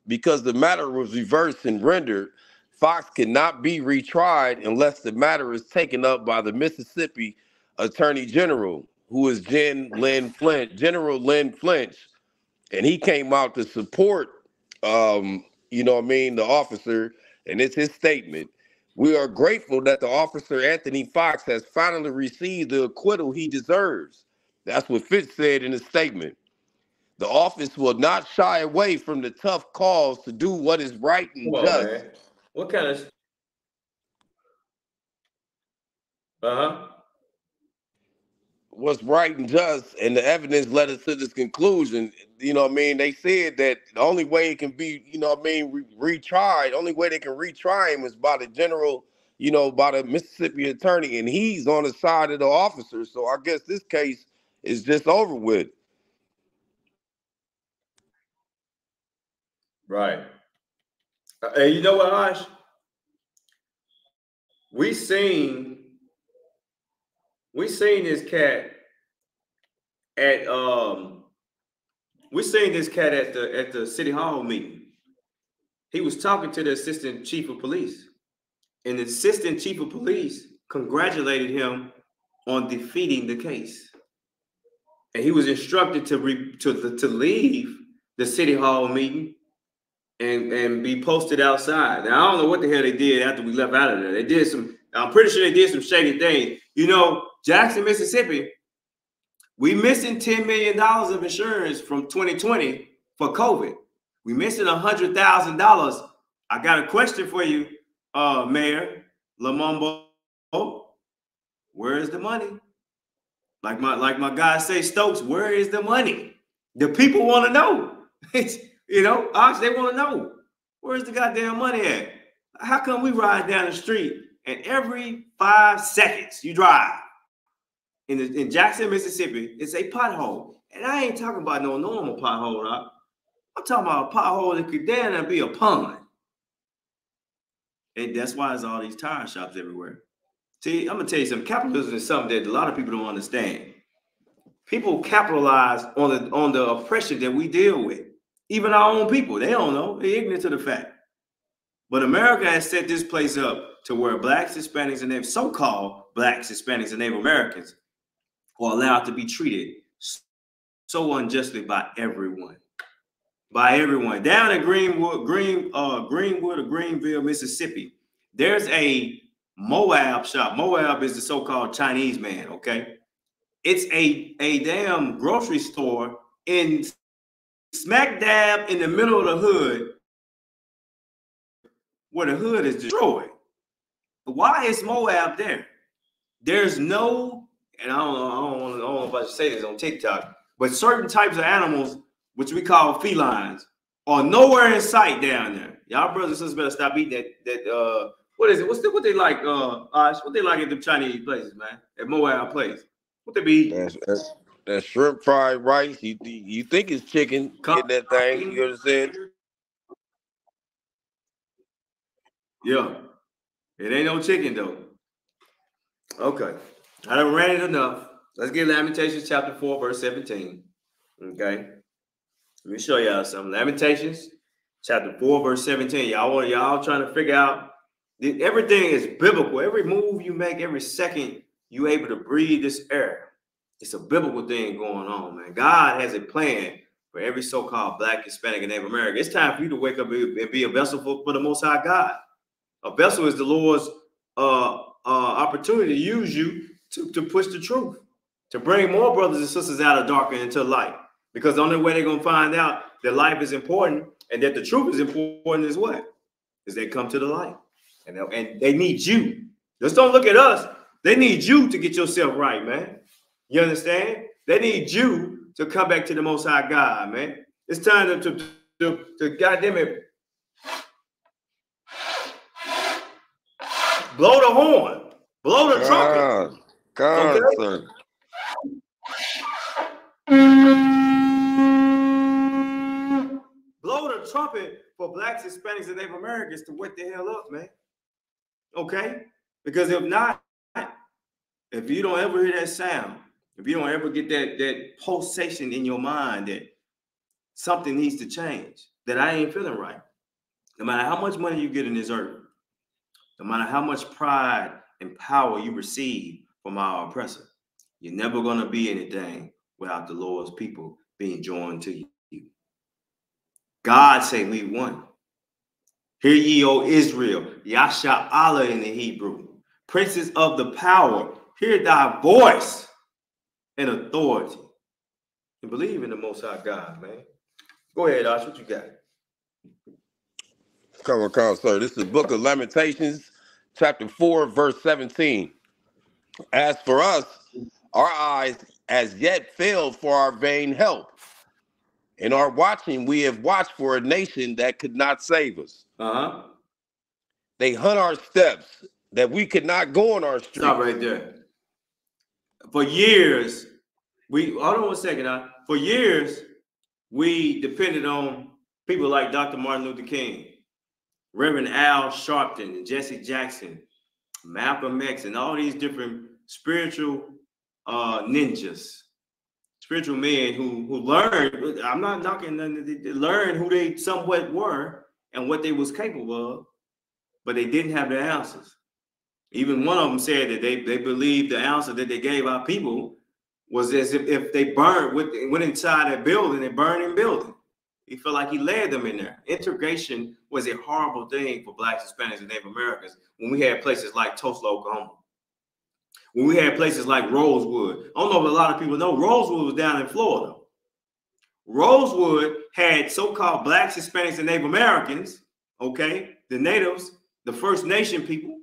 because the matter was reversed and rendered, Fox cannot be retried unless the matter is taken up by the Mississippi Attorney General, who is General Lynn Flinch, and he came out to support, the officer, and it's his statement. We are grateful that the officer Anthony Fox has finally received the acquittal he deserves. That's what Fitz said in his statement. The office will not shy away from the tough calls to do what is right and
Come on,
just.
man. What kind of... Uh-huh.
What's right and just, and the evidence led us to this conclusion. You know what I mean? They said that the only way it can be, you know what I mean, retried, only way they can retry him is by the general, you know, by the Mississippi attorney, and he's on the side of the officer. So I guess this case is just over with.
Right. And you know what, Ash? We seen this cat at the city hall meeting. He was talking to the assistant chief of police, and the assistant chief of police congratulated him on defeating the case. And he was instructed to leave the city hall meeting and be posted outside. Now I don't know what the hell they did after we left out of there. They did I'm pretty sure they did some shady things. You know, Jackson, Mississippi, we missing $10 million of insurance from 2020 for COVID. We missing $100,000. I got a question for you, Mayor Lumumba. Where is the money? Like my guy say, Stokes, where is the money? The people want to know. You know, Ox, they want to know, where's the goddamn money at? How come we ride down the street and every 5 seconds you drive in Jackson, Mississippi, it's a pothole? And I ain't talking about no normal pothole, Doc. I'm talking about a pothole that could damn near be a pond. And that's why there's all these tire shops everywhere. See, I'm going to tell you something. Capitalism is something that a lot of people don't understand. People capitalize on the oppression that we deal with. Even our own people, they don't know. They're ignorant to the fact. But America has set this place up to where blacks, Hispanics, and so-called blacks, Hispanics, and Native Americans are allowed to be treated so unjustly by everyone. By everyone. Down in Greenwood or Greenville, Mississippi, there's a Moab shop. Moab is the so-called Chinese man, okay? It's a damn grocery store in smack dab in the middle of the hood, where the hood is destroyed. Why is Moab there? There's no, and I don't know if I should say this on TikTok, but certain types of animals, which we call felines, are nowhere in sight down there. Y'all brothers and sisters better stop eating that what is it? What they like, Osh? What they like at the Chinese places, man? At Moab place. What they be eating?
That shrimp fried rice. You think it's chicken, getting that thing, you understand?
Yeah. It ain't no chicken, though. Okay. I done ran it enough. Let's get Lamentations chapter 4, verse 17. Okay. Let me show y'all something. Lamentations chapter 4, verse 17. Y'all trying to figure out, everything is biblical. Every move you make, every second you able to breathe this air. It's a biblical thing going on, man. God has a plan for every so-called black, Hispanic, and Native American. It's time for you to wake up and be a vessel for the Most High God. A vessel is the Lord's opportunity to use you to push the truth, to bring more brothers and sisters out of darkness into light. Because the only way they're going to find out that life is important and that the truth is important is what? Is they come to the light. And they need you. Just don't look at us. They need you to get yourself right, man. You understand? They need you to come back to the Most High God, man. It's time to goddamn it, blow the horn, blow the trumpet.
God, okay?
Blow the trumpet for blacks, Hispanics, and Native Americans to wake the hell up, man. Okay? Because if not, if you don't ever hear that sound, if you don't ever get that pulsation in your mind that something needs to change, that I ain't feeling right, no matter how much money you get in this earth, no matter how much pride and power you receive from our oppressor, you're never going to be anything without the Lord's people being joined to you. God say we won. Hear ye, O Israel, Yasha Allah in the Hebrew, princes of the power, hear thy voice. and authority and believe in the Most High God, man. Go ahead, Ash, what you got?
Come on, sir. This is the book of Lamentations, chapter 4, verse 17. As for us, our eyes as yet failed for our vain help. In our watching, we have watched for a nation that could not save us. They hunt our steps, that we could not go on our streets.
Stop right there. For years, hold on 1 second. For years, we depended on people like Dr. Martin Luther King, Reverend Al Sharpton, and Jesse Jackson, Malcolm X, and all these different spiritual ninjas, spiritual men who learned. I'm not knocking them. They learned who they somewhat were and what they was capable of, but they didn't have the answers. Even one of them said that they believed the answer that they gave our people was as if they went inside that building and burned in building. He felt like he led them in there. Integration was a horrible thing for Blacks, Hispanics, and Native Americans when we had places like Tulsa, Oklahoma. When we had places like Rosewood. I don't know if a lot of people know, Rosewood was down in Florida. Rosewood had so-called Blacks, Hispanics, and Native Americans, okay, the natives, the First Nation people,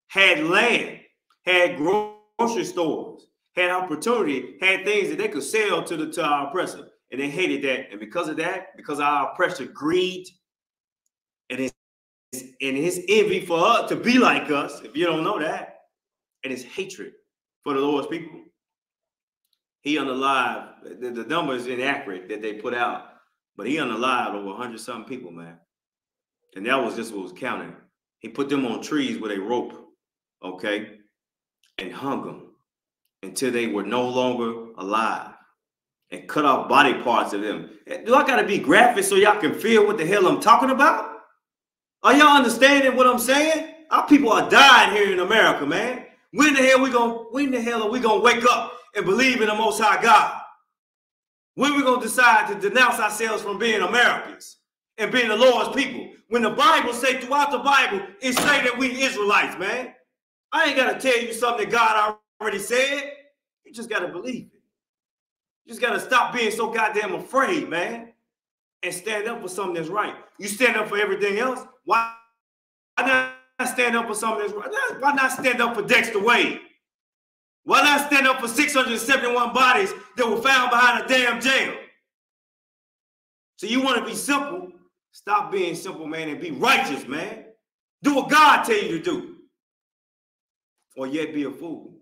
had land, had grocery stores, had opportunity, had things that they could sell to our oppressor. And they hated that. And because of that, because of our oppressor greed and his envy for us to be like us, if you don't know that, and his hatred for the Lord's people, he unalived. The number is inaccurate that they put out, but he unalived over 100-something people, man. And that was just what was counting. He put them on trees with a rope, okay, and hung them until they were no longer alive, and cut off body parts of them. Do I gotta be graphic so y'all can feel what the hell I'm talking about? Are y'all understanding what I'm saying? Our people are dying here in America, man. When the hell are we gonna wake up and believe in the Most High God? When we gonna decide to denounce ourselves from being Americans and being the Lord's people? When the Bible say throughout the Bible, it say that we Israelites, man. I ain't gotta tell you something that God already said. You just gotta believe it. You just gotta stop being so goddamn afraid, man, and stand up for something that's right. You stand up for everything else. Why not stand up for something that's right? Why not stand up for Dexter Wade? Why not stand up for 671 bodies that were found behind a damn jail? So you want to be simple? Stop being simple, man, and be righteous, man. Do what God tell you to do. Or yet be a fool.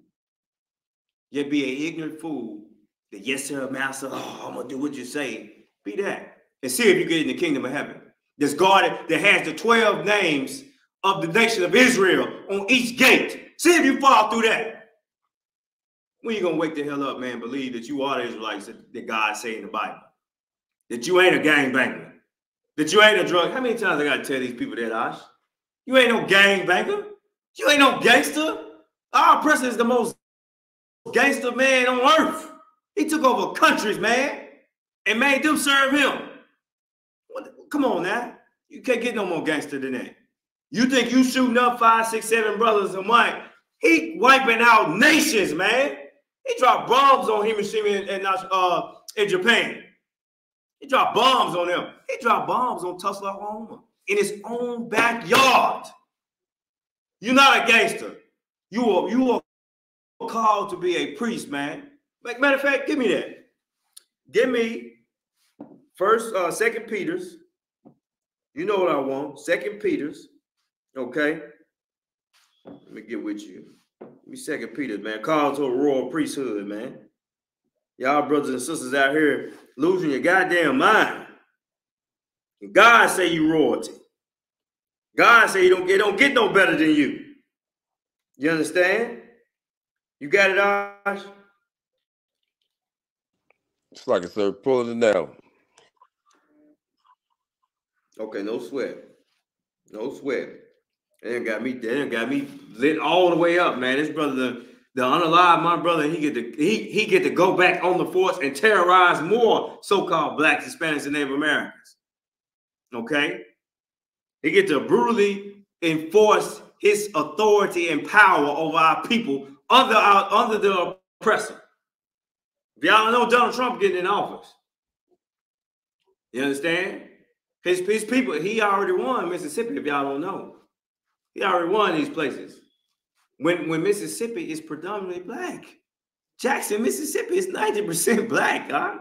Yet be an ignorant fool. That yes, sir, master, I'm going to do what you say. Be that. And see if you get in the kingdom of heaven. That's guarded, that has the 12 names of the nation of Israel on each gate. See if you fall through that. When you going to wake the hell up, man, believe that you are the Israelites that God say in the Bible. That you ain't a gangbanger. That you ain't a drug. How many times I got to tell these people that, Ash? You ain't no gangbanger. You ain't no gangster. Our oppressor is the most gangster man on earth. He took over countries, man, and made them serve him. Come on now. You can't get no more gangster than that. You think you shooting up 5, 6, 7 brothers a month? He wiping out nations, man. He dropped bombs on Hiroshima in Japan. He dropped bombs on them. He dropped bombs on Tulsa, Oklahoma, in his own backyard. You're not a gangster. You are called to be a priest, man. Matter of fact, give me that. Give me 2 Peter's. You know what I want. 2 Peter's. Okay. Let me get with you. Give me 2 Peter's, man. Called to a royal priesthood, man. Y'all brothers and sisters out here losing your goddamn mind. And God say you royalty. God say it don't get no better than you. You understand? You got it, Ash?
It's like it, sir. Pulling it down.
Okay, no sweat. No sweat. They done got me lit all the way up, man. This brother, the unalive, my brother, he get to go back on the force and terrorize more so-called Blacks, Hispanics, and Native Americans. Okay? He get to brutally enforce his authority and power over our people under the oppressor. If y'all don't know, Donald Trump getting in office. You understand? His people, he already won Mississippi, if y'all don't know. He already won these places. When Mississippi is predominantly black. Jackson, Mississippi is 90% black, huh?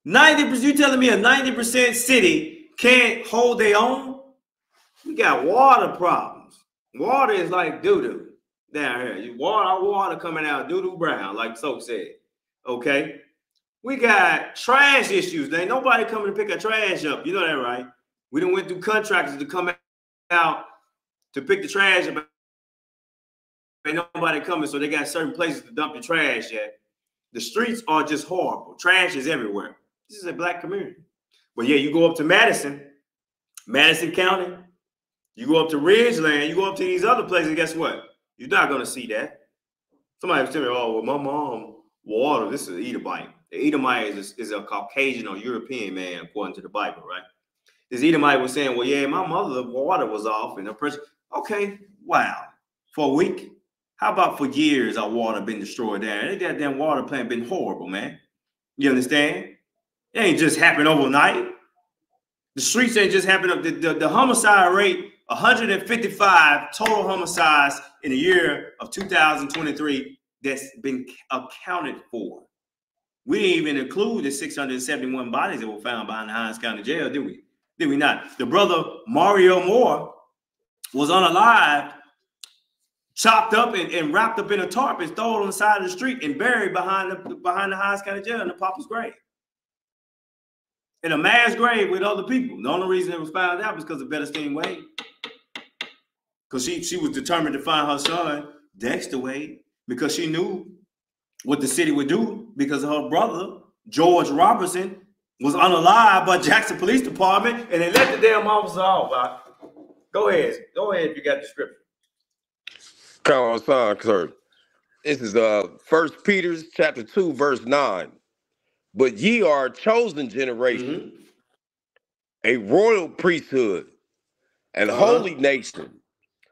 90%, you telling me a 90% city can't hold their own? We got water problems. Water is like doo-doo down here. Water coming out doo-doo brown, like Soak said. Okay? We got trash issues. There ain't nobody coming to pick our trash up. You know that, right? We done went through contractors to come out to pick the trash up. Ain't nobody coming, so they got certain places to dump the trash at. The streets are just horrible. Trash is everywhere. This is a black community. But yeah, you go up to Madison County, you go up to Ridgeland, you go up to these other places, guess what? You're not going to see that. Somebody was telling me, oh, well, my mom, water, this is an Edomite. The Edomite is a Caucasian or European man, according to the Bible, right? This Edomite was saying, well, yeah, my mother, the water was off and the pressure. Okay, wow. For a week? How about for years our water been destroyed there? That goddamn water plant been horrible, man. You understand? It ain't just happened overnight. The streets ain't just happened. The homicide rate, 155 total homicides in the year of 2023 that's been accounted for. We didn't even include the 671 bodies that were found behind the Hinds County Jail, did we? Did we not? The brother Mario Moore was unalived, chopped up and wrapped up in a tarp and thrown on the side of the street and buried behind the Hinds County Jail in the Papa's grave. In a mass grave with other people. The only reason it was found out was because of Betty Wade. Because she was determined to find her son, Dexter Wade, because she knew what the city would do because her brother, George Robertson, was unalived by Jackson Police Department, and they let the damn officer off. Go ahead if you got the scripture.
Come on, son, sir. This is 1 Peter chapter 2, verse 9. But ye are a chosen generation, a royal priesthood, and holy nation,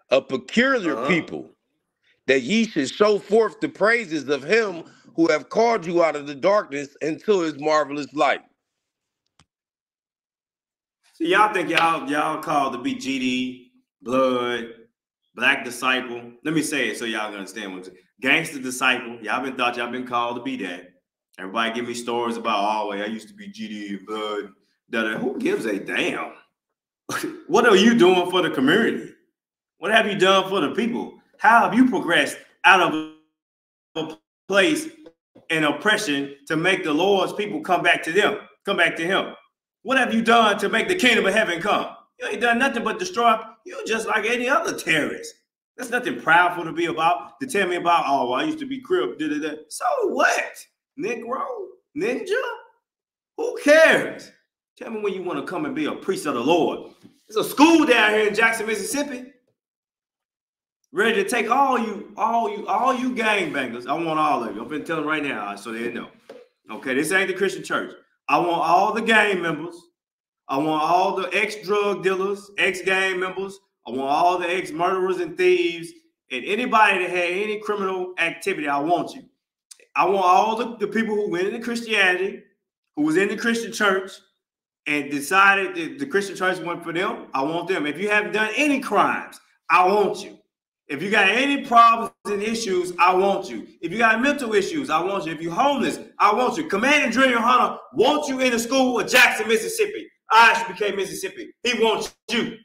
a peculiar people, that ye should show forth the praises of him who have called you out of the darkness into his marvelous light.
So y'all think y'all called to be GD, Blood, Black Disciple. Let me say it so y'all can understand what I'm saying. Gangster Disciple. Y'all been called to be that. Everybody give me stories about, oh, I used to be GD and Blood. Who gives a damn? What are you doing for the community? What have you done for the people? How have you progressed out of a place and oppression to make the Lord's people come back to him? What have you done to make the kingdom of heaven come? You ain't done nothing but destroy. You're just like any other terrorist. That's nothing proudful to be about, to tell me about, oh, I used to be Crip. So what? Negro? Ninja? Who cares? Tell me when you want to come and be a priest of the Lord. There's a school down here in Jackson, Mississippi. Ready to take all you gangbangers. I want all of you. I'm going to tell them right now so they know. Okay, this ain't the Christian church. I want all the gang members. I want all the ex-drug dealers, ex-gang members. I want all the ex-murderers and thieves and anybody that had any criminal activity. I want you. I want all the people who went into Christianity, who was in the Christian church and decided that the Christian church went for them. I want them. If you haven't done any crimes, I want you. If you got any problems and issues, I want you. If you got mental issues, I want you. If you're homeless, I want you. Commander Junior Hunter wants you in the school of Jackson, Mississippi. ISBK, Mississippi. He wants you.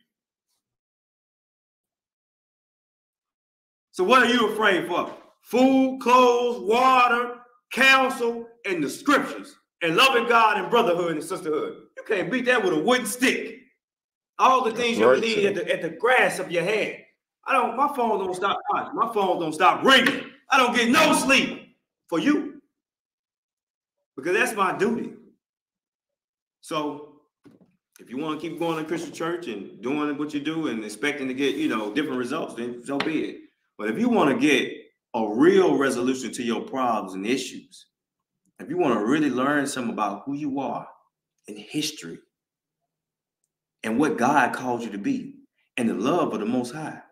So what are you afraid for? Food, clothes, water, counsel, and the scriptures. And loving God and brotherhood and sisterhood. You can't beat that with a wooden stick. All the things you need at the grasp of your hand. My phone don't stop. My phone don't stop ringing. I don't get no sleep for you. Because that's my duty. So if you want to keep going to Christian church and doing what you do and expecting to get, different results, then so be it. But if you want to get a real resolution to your problems and issues, if you want to really learn something about who you are in history and what God called you to be and the love of the Most High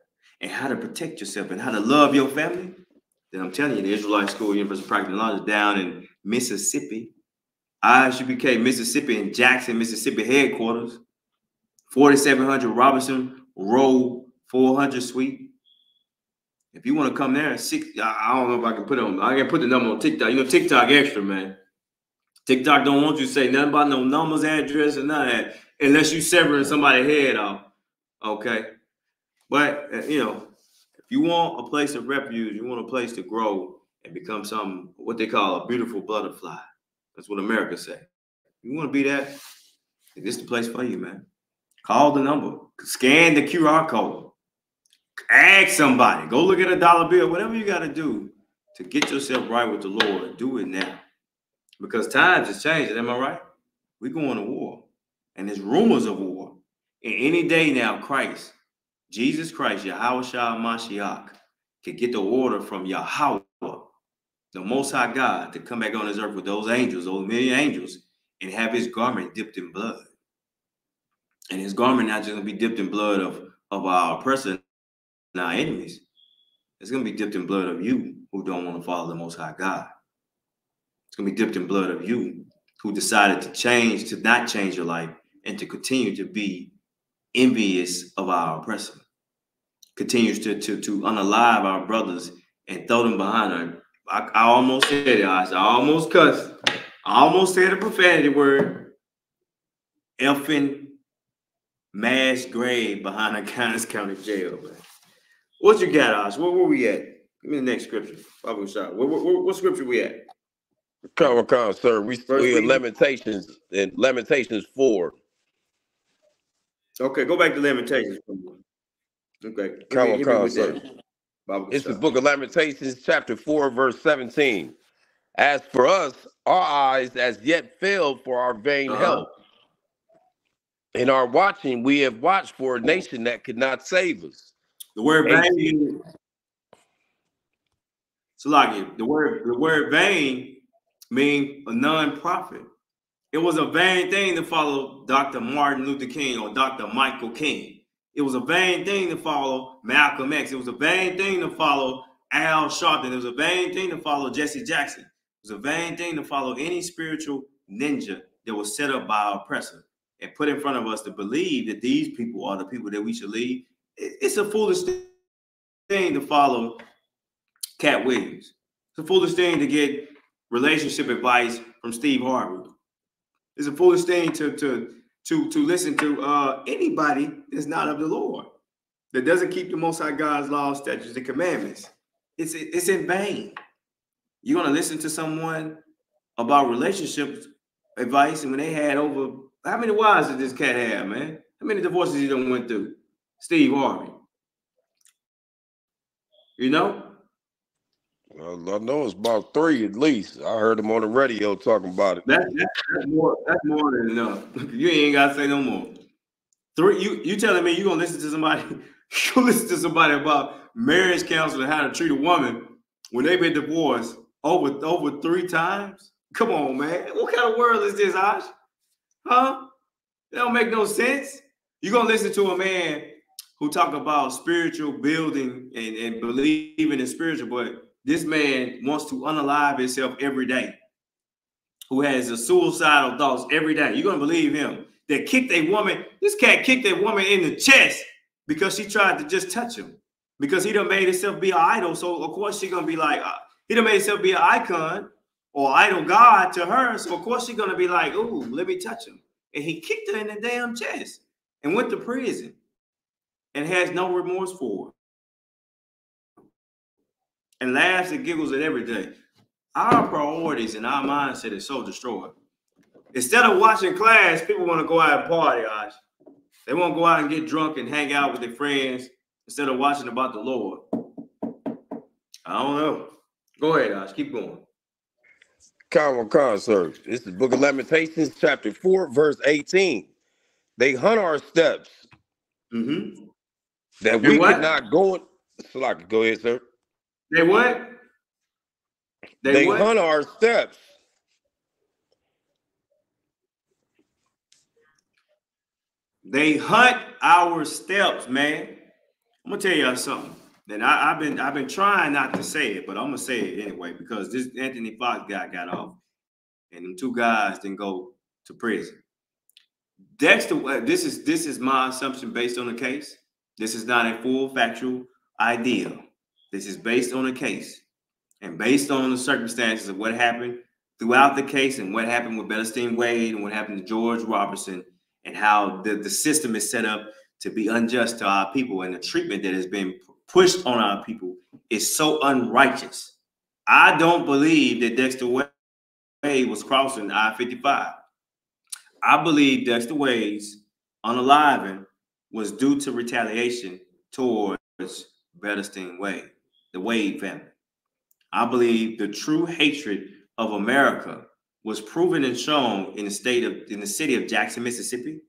and how to protect yourself and how to love your family, Then I'm telling you, the Israelite School, University of Practical Knowledge, down in Mississippi, ISUPK, Mississippi, in Jackson, Mississippi headquarters, 4700 Robinson Road, 400 Suite. If you want to come there, I don't know if I can put it on. I can put the number on TikTok. You know, TikTok extra, man. TikTok don't want you to say nothing about no numbers, address, or none of that, unless you severing somebody's head off. Okay, but you know, if you want a place of refuge, you want a place to grow and become something what they call a beautiful butterfly. That's what America say. You want to be that? This is the place for you, man. Call the number, scan the QR code, ask somebody, go look at a dollar bill, whatever you got to do to get yourself right with the Lord. Do it now, because times is changing. Am I right? We're going to war, and there's rumors of war. And any day now, Christ, Jesus Christ, Yahweh Shah Mashiach, can get the order from Yahweh, the Most High God, to come back on this earth with those angels, those million angels, and have his garment dipped in blood. And his garment not just going to be dipped in blood of our oppressor and our enemies. It's going to be dipped in blood of you who don't want to follow the Most High God. It's going to be dipped in blood of you who decided to not change your life, and to continue to be envious of our oppressor. Continues to unalive our brothers and throw them behind her. I almost said it. I almost cussed. I almost said a profanity word. Effing mass grave behind a County jail, man. What you got, Osh? Where we at? Give me the next scripture. What scripture we at?
Come, sir. We in Lamentations, in Lamentations 4.
Okay, go back to Lamentations. Okay.
Come, sir. It's the book of Lamentations, chapter 4, verse 17. As for us, our eyes as yet failed for our vain help. In our watching, we have watched for a nation that could not save us.
The word vain, Salaki, the word vain means a non-profit. It was a vain thing to follow Dr. Martin Luther King or Dr. Michael King. It was a vain thing to follow Malcolm X. It was a vain thing to follow Al Sharpton. It was a vain thing to follow Jesse Jackson. It was a vain thing to follow any spiritual ninja that was set up by our oppressor and put in front of us to believe that these people are the people that we should lead. It's a foolish thing to follow Cat Williams. It's a foolish thing to get relationship advice from Steve Harvey. It's a foolish thing to listen to anybody that's not of the Lord, that doesn't keep the Most High God's laws, statutes, and commandments. It's in vain. You're gonna listen to someone about relationships advice, and when they had over, how many wives did this cat have, man? How many divorces he done went through? Steve Harvey. You know?
Well, I know it's about 3 at least. I heard him on the radio talking about it.
That's more than enough. You ain't gotta say no more. 3, you telling me you gonna listen to somebody? You gonna listen to somebody about marriage counseling, how to treat a woman when they've been divorced over 3 times? Come on, man. What kind of world is this, Ash? Huh? That don't make no sense. You gonna listen to a man who talk about spiritual building and believing in spiritual, but this man wants to unalive himself every day, who has a suicidal thoughts every day. You're going to believe him. That kicked a woman. This cat kicked a woman in the chest because she tried to just touch him, because he done made himself be an idol. So, of course, she's going to be like, he done made himself be an icon or idol god to her. So, of course, she's going to be like, ooh, let me touch him. And he kicked her in the damn chest and went to prison and has no remorse for it. And laughs and giggles at every day. Our priorities and our mindset is so destroyed. Instead of watching class, people want to go out and party, Ash. They want to go out and get drunk and hang out with their friends instead of watching about the Lord. I don't know. Go ahead, Ash. Keep going.
Come, sir. It's the book of Lamentations, chapter 4, verse 18. They hunt our steps. That we cannot go in. Salaki, go ahead, sir.
They what?
They what? Hunt our steps. They
hunt our steps, man. I'm gonna tell y'all something. And I've been trying not to say it, but I'm gonna say it anyway because this Anthony Fox guy got off, and them two guys didn't go to prison. Dexter, this is my assumption based on the case. This is not a full factual idea. This is based on a case and based on the circumstances of what happened throughout the case and what happened with Bellstein Wade and what happened to George Robertson and how the system is set up to be unjust to our people, and the treatment that has been pushed on our people is so unrighteous. I don't believe that Dexter Wade was crossing I-55. I believe Dexter Wade's unaliving was due to retaliation towards Bellstein Wade, the Wade family. I believe the true hatred of America was proven and shown in the city of Jackson, Mississippi.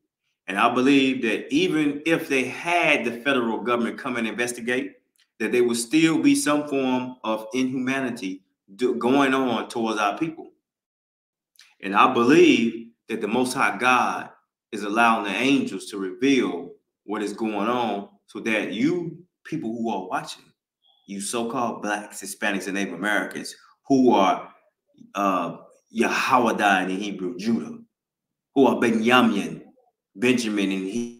And I believe that even if they had the federal government come and investigate, that there would still be some form of inhumanity going on towards our people. And I believe that the Most High God is allowing the angels to reveal what is going on so that you people who are watching, you so-called Blacks, Hispanics, and Native Americans who are Yahawada in Hebrew, Judah, who are Benjamin in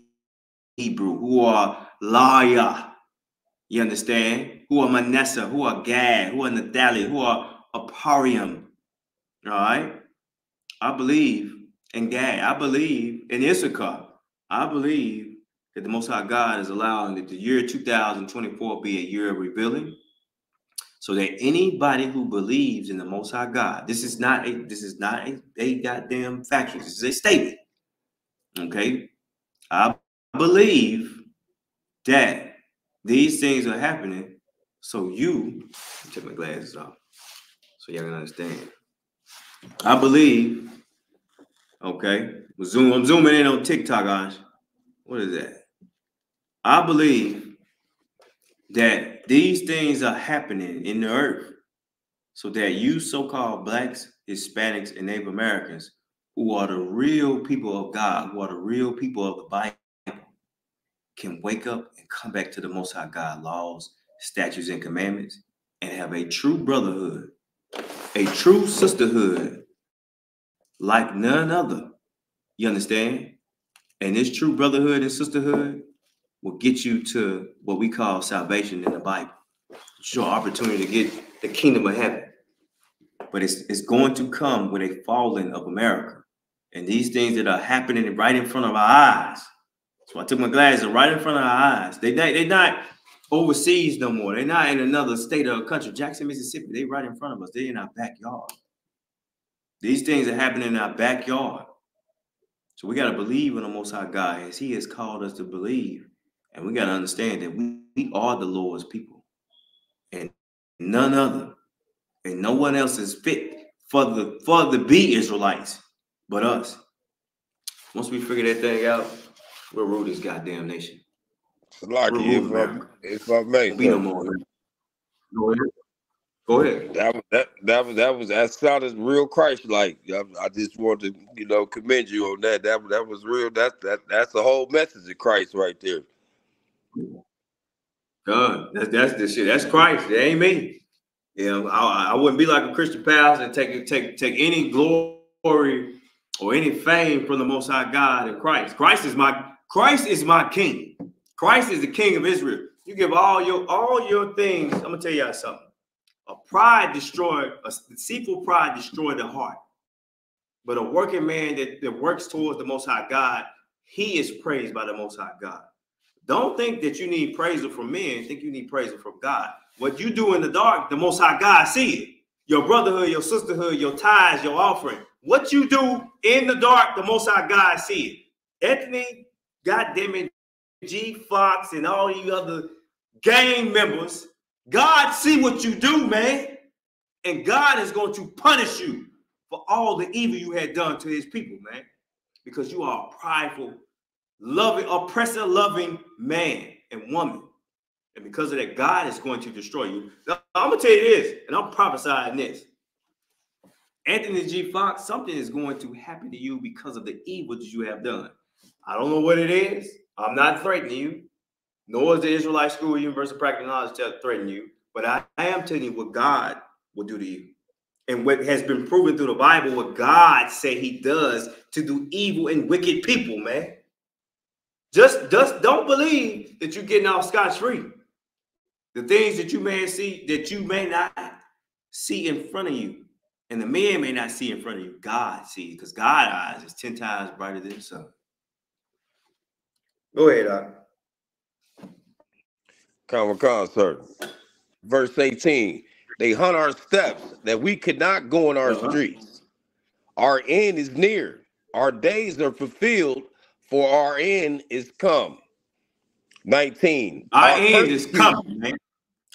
Hebrew, who are Laya, you understand? Who are Manasseh, who are Gad, who are Naphtali, who are Aparium, all right? I believe in Gad. I believe in Issachar. I believe that the Most High God is allowing that the year 2024 be a year of revealing, so that anybody who believes in the Most High God, this is not a goddamn faction. This is a statement. Okay, I believe that these things are happening. So you take my glasses off so y'all can understand. I believe. Okay, I'm zooming in on TikTok, guys. What is that? I believe that these things are happening in the earth so that you so-called Blacks, Hispanics, and Native Americans, who are the real people of God, who are the real people of the Bible, can wake up and come back to the Most High God laws, statutes, and commandments, and have a true brotherhood, a true sisterhood, like none other. You understand? And this true brotherhood and sisterhood will get you to what we call salvation in the Bible. It's your opportunity to get the kingdom of heaven. But it's going to come with a falling of America. And these things that are happening right in front of our eyes. So I took my glasses right in front of our eyes. They're not overseas no more. They're not in another state or country. Jackson, Mississippi, they're right in front of us. They're in our backyard. These things are happening in our backyard. So we got to believe in the Most High God as He has called us to believe. And we got to understand that we are the Lord's people. And none other. And no one else is fit for the be Israelites but us. Once we figure that thing out, we'll rule this goddamn nation.
Like if I may,
be no more. Go ahead.
That sounded real Christ-like. I just wanted to, commend you on that. That was real. That's the whole message of Christ right there.
God, that's the shit. That's Christ. It ain't me. I wouldn't be like a Christian pastor and take any glory or any fame from the Most High God and Christ. Christ is my king. Christ is the king of Israel. You give all your things. I'm gonna tell y'all something. A deceitful pride destroyed the heart. But a working man that works towards the Most High God, he is praised by the Most High God. Don't think that you need praise from men. Think you need praise from God. What you do in the dark, the Most High God see it. Your brotherhood, your sisterhood, your tithes, your offering. What you do in the dark, the Most High God see it. Anthony, goddammit, G Fox, and all you other gang members, God see what you do, man. And God is going to punish you for all the evil you had done to His people, man. Because you are a prideful, loving, oppressor, loving man and woman. And because of that, God is going to destroy you. Now, I'm going to tell you this, and I'm prophesying this. Anthony G. Fox, something is going to happen to you because of the evil that you have done. I don't know what it is. I'm not threatening you. nor is the Israelite school, universal practical knowledge to threaten you. But I am telling you what God will do to you. And what has been proven through the Bible, what God said he does to do evil and wicked people, man. Just don't believe that you're getting off scot-free. The things that you may see, that you may not see in front of you, and the man may not see in front of you, God sees, because God's eyes is 10 times brighter than the sun. Go ahead, Doc.
Come, sir. Verse 18. They hunt our steps that we could not go in our streets. Our end is near. Our days are fulfilled, for our end is come. 19.
Our end is coming, man.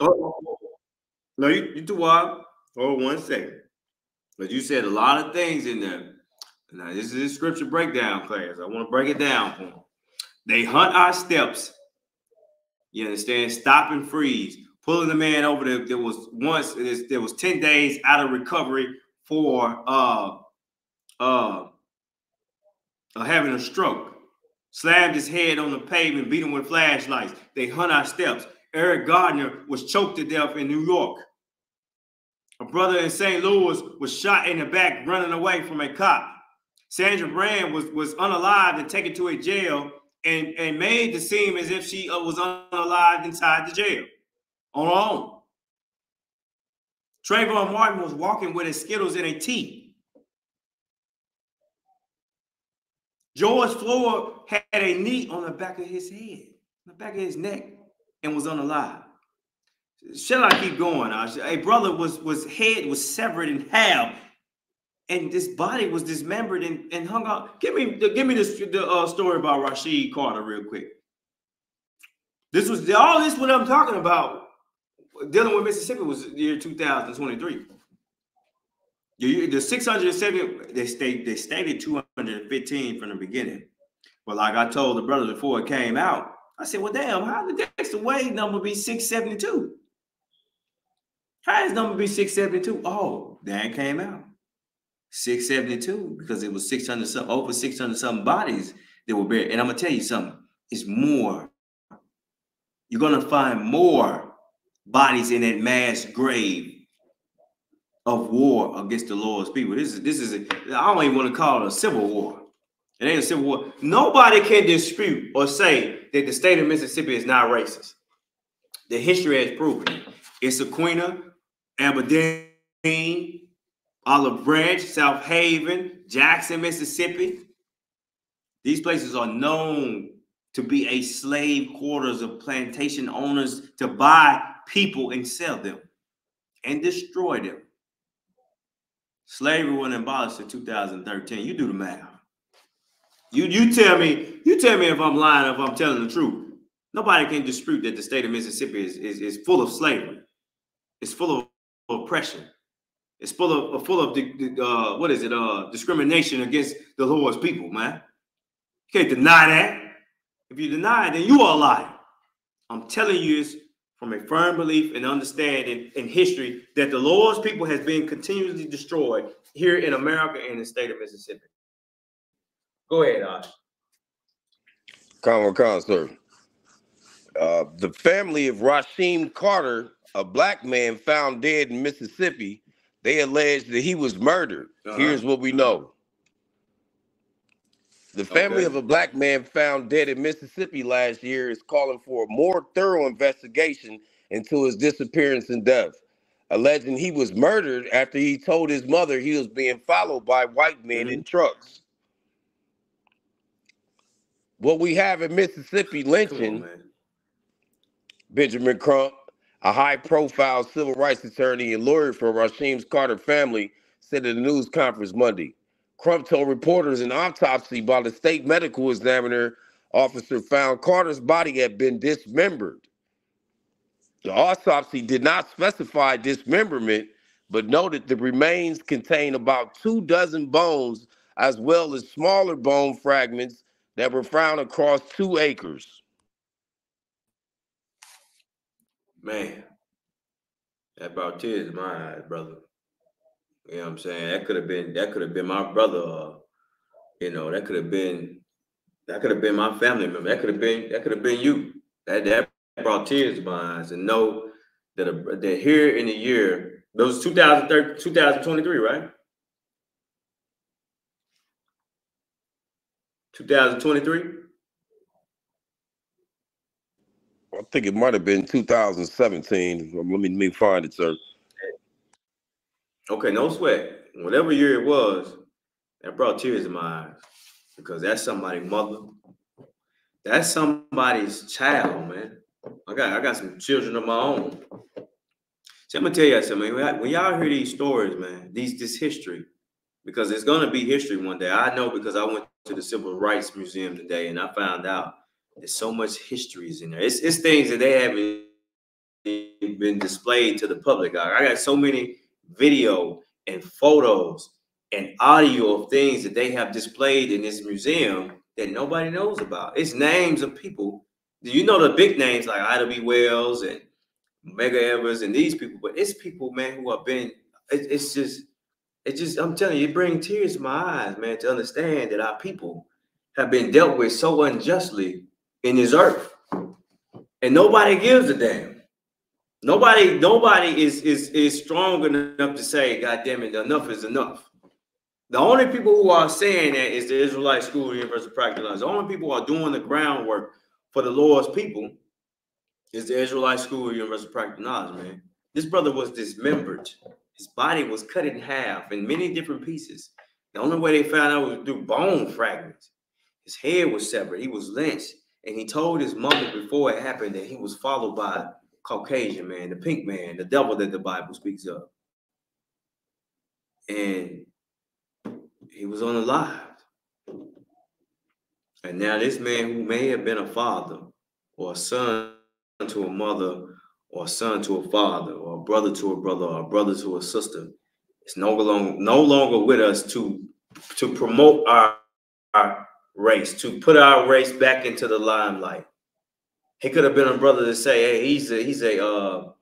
No, you too wild. Hold 1 second. But you said a lot of things in there. Now, this is a scripture breakdown class. I want to break it down for them. They hunt our steps. You understand? Stop and freeze. Pulling the man over there was 10 days out of recovery for having a stroke. Slammed his head on the pavement, beat him with flashlights. They hunt our steps. Eric Gardner was choked to death in New York. A brother in St. Louis was shot in the back running away from a cop. Sandra Brand was unalived and taken to a jail and made to seem as if she was unalived inside the jail on her own. Trayvon Martin was walking with his Skittles in a tea. George Floyd had a knee on the back of his head, the back of his neck, and was unalive. Shall I keep going? A brother was head was severed in half, and this body was dismembered and hung out. Give me the story about Rashid Carter real quick. This was all this what I'm talking about. Dealing with Mississippi was the year 2023. The 670 they stated 215 from the beginning, but like I told the brother before it came out, I said, "Well, damn, how did the Dexter Wade number be 672? How does number be 672? Oh, that came out 672 because it was 600 something, over 600 something bodies that were buried. And I'm gonna tell you something, it's more. You're gonna find more bodies in that mass grave of war against the Lord's people. This is I don't even want to call it a civil war. It ain't a civil war. Nobody can dispute or say that the state of Mississippi is not racist. The history has proven it. It's Sequina, Aberdeen, Olive Branch, South Haven, Jackson, Mississippi. These places are known to be a slave quarters of plantation owners to buy people and sell them and destroy them. Slavery wasn't abolished in 2013. You do the math. You tell me if I'm lying, if I'm telling the truth. Nobody can dispute that the state of Mississippi is full of slavery. It's full of oppression. It's full of discrimination against the Lord's people, man. You can't deny that. If you deny it, then you are a liar. I'm telling you this from a firm belief and understanding in history that the Lord's people has been continuously destroyed here in America and the state of Mississippi. Go ahead, Ash.
Come, sir. The family of Rasheem Carter, a black man found dead in Mississippi, they allege that he was murdered. Here's what we know. The family of a black man found dead in Mississippi last year is calling for a more thorough investigation into his disappearance and death, alleging he was murdered after he told his mother he was being followed by white men in trucks. What we have in Mississippi lynching, Benjamin Crump, a high-profile civil rights attorney and lawyer for Rasheem Carter family, said at a news conference Monday. Crump told reporters an autopsy by the state medical examiner officer found Carter's body had been dismembered. The autopsy did not specify dismemberment, but noted the remains contain about 24 bones, as well as smaller bone fragments that were found across 2 acres.
Man, that brought tears to my eyes, brother. You know what I'm saying? That could have been my brother. You know, that could have been my family member. That could have been you. That brought tears to my eyes, and know that here in the year, those 2023, right? 2023.
I think it might have been 2017. Let me find it, sir.
Okay, no sweat. Whatever year it was, that brought tears to my eyes because that's somebody's mother. That's somebody's child, man. I got some children of my own. So I'm gonna tell you something. When y'all hear these stories, man, this history, because it's gonna be history one day. I know because I went to the Civil Rights Museum today and I found out there's so much history is in there. It's things that they haven't been displayed to the public. I got so many video and photos and audio of things that they have displayed in this museum that nobody knows about. It's names of people. You know the big names like Ida B. Wells and Medgar Evers and these people, but it's people, man, who have been. It's just. I'm telling you, it brings tears to my eyes, man, to understand that our people have been dealt with so unjustly in this earth, and nobody gives a damn. Nobody is strong enough to say, "God damn it, enough is enough." The only people who are saying that is the Israelite School of Universal Practical Knowledge. The only people who are doing the groundwork for the Lord's people is the Israelite School of Universal Practical Knowledge, man. This brother was dismembered. His body was cut in half in many different pieces. The only way they found out was through bone fragments. His head was severed. He was lynched. And he told his mother before it happened that he was followed by Caucasian man, the pink man, the devil that the Bible speaks of. And he was unalived. And now this man who may have been a father or a son to a mother or a son to a father or a brother to a brother or a brother to a sister is no longer with us to promote our race, to put our race back into the limelight. He could have been a brother to say, hey, he's a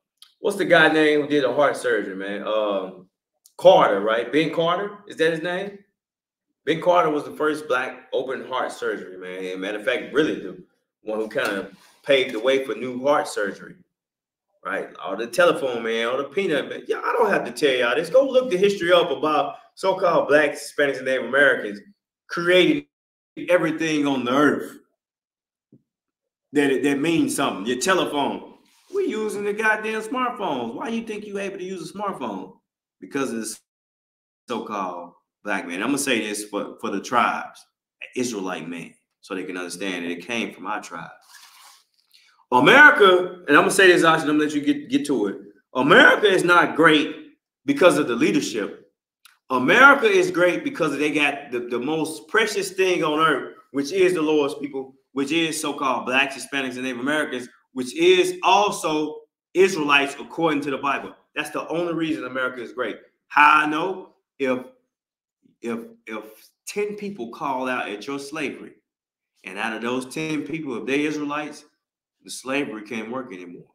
what's the guy name who did a heart surgery, man? Carter, right? Ben Carter, is that his name? Ben Carter was the first black open heart surgery, man. And matter of fact, really the one who kind of paved the way for new heart surgery, right? All the telephone man, all the peanut man. Yeah, I don't have to tell y'all this. Go look the history up about so-called blacks, Hispanics, and Native Americans creating everything on the earth that means something. Your telephone. We're using the goddamn smartphones. Why do you think you're able to use a smartphone? Because of this so-called black man. I'm gonna say this for the tribes, Israelite man, so they can understand that it came from our tribe. America, and I'm gonna say this, Austin, I'm gonna let you get to it. America is not great because of the leadership. America is great because they got the most precious thing on earth, which is the Lord's people, which is so-called blacks, Hispanics, and Native Americans, which is also Israelites according to the Bible. That's the only reason America is great. How I know? If 10 people call out at your slavery, and out of those 10 people, if they Israelites, the slavery can't work anymore.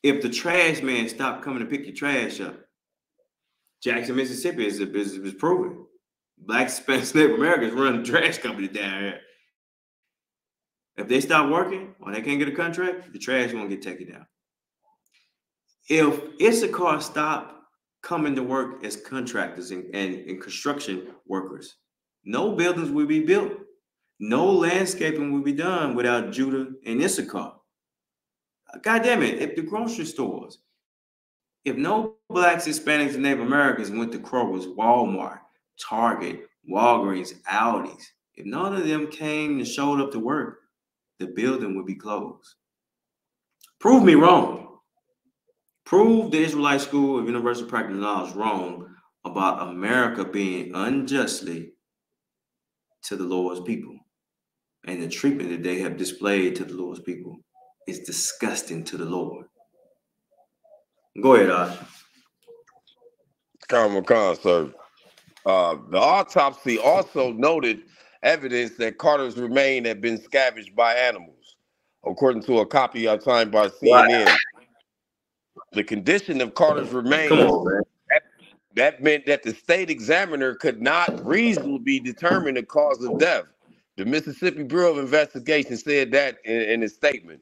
If the trash man stopped coming to pick your trash up, Jackson, Mississippi is proven. Black Hispanic Native Americans run the trash company down here. If they stop working or they can't get a contract, the trash won't get taken down. If Issachar stopped coming to work as contractors and construction workers, no buildings will be built. No landscaping will be done without Judah and Issachar. God damn it, if the grocery stores, if no blacks, Hispanics, and Native Americans went to Kroger's, Walmart, Target, Walgreens, Aldi's, if none of them came and showed up to work, the building would be closed. Prove me wrong. Prove the Israelite School of Universal Practical Knowledge wrong about America being unjustly to the Lord's people. And the treatment that they have displayed to the Lord's people is disgusting to the Lord. Go ahead, Ash.
Common sir. The autopsy also noted evidence that Carter's remains had been scavenged by animals, according to a copy obtained by CNN. Wow. The condition of Carter's remains, that meant that the state examiner could not reasonably determine the cause of death. The Mississippi Bureau of Investigation said that in its statement.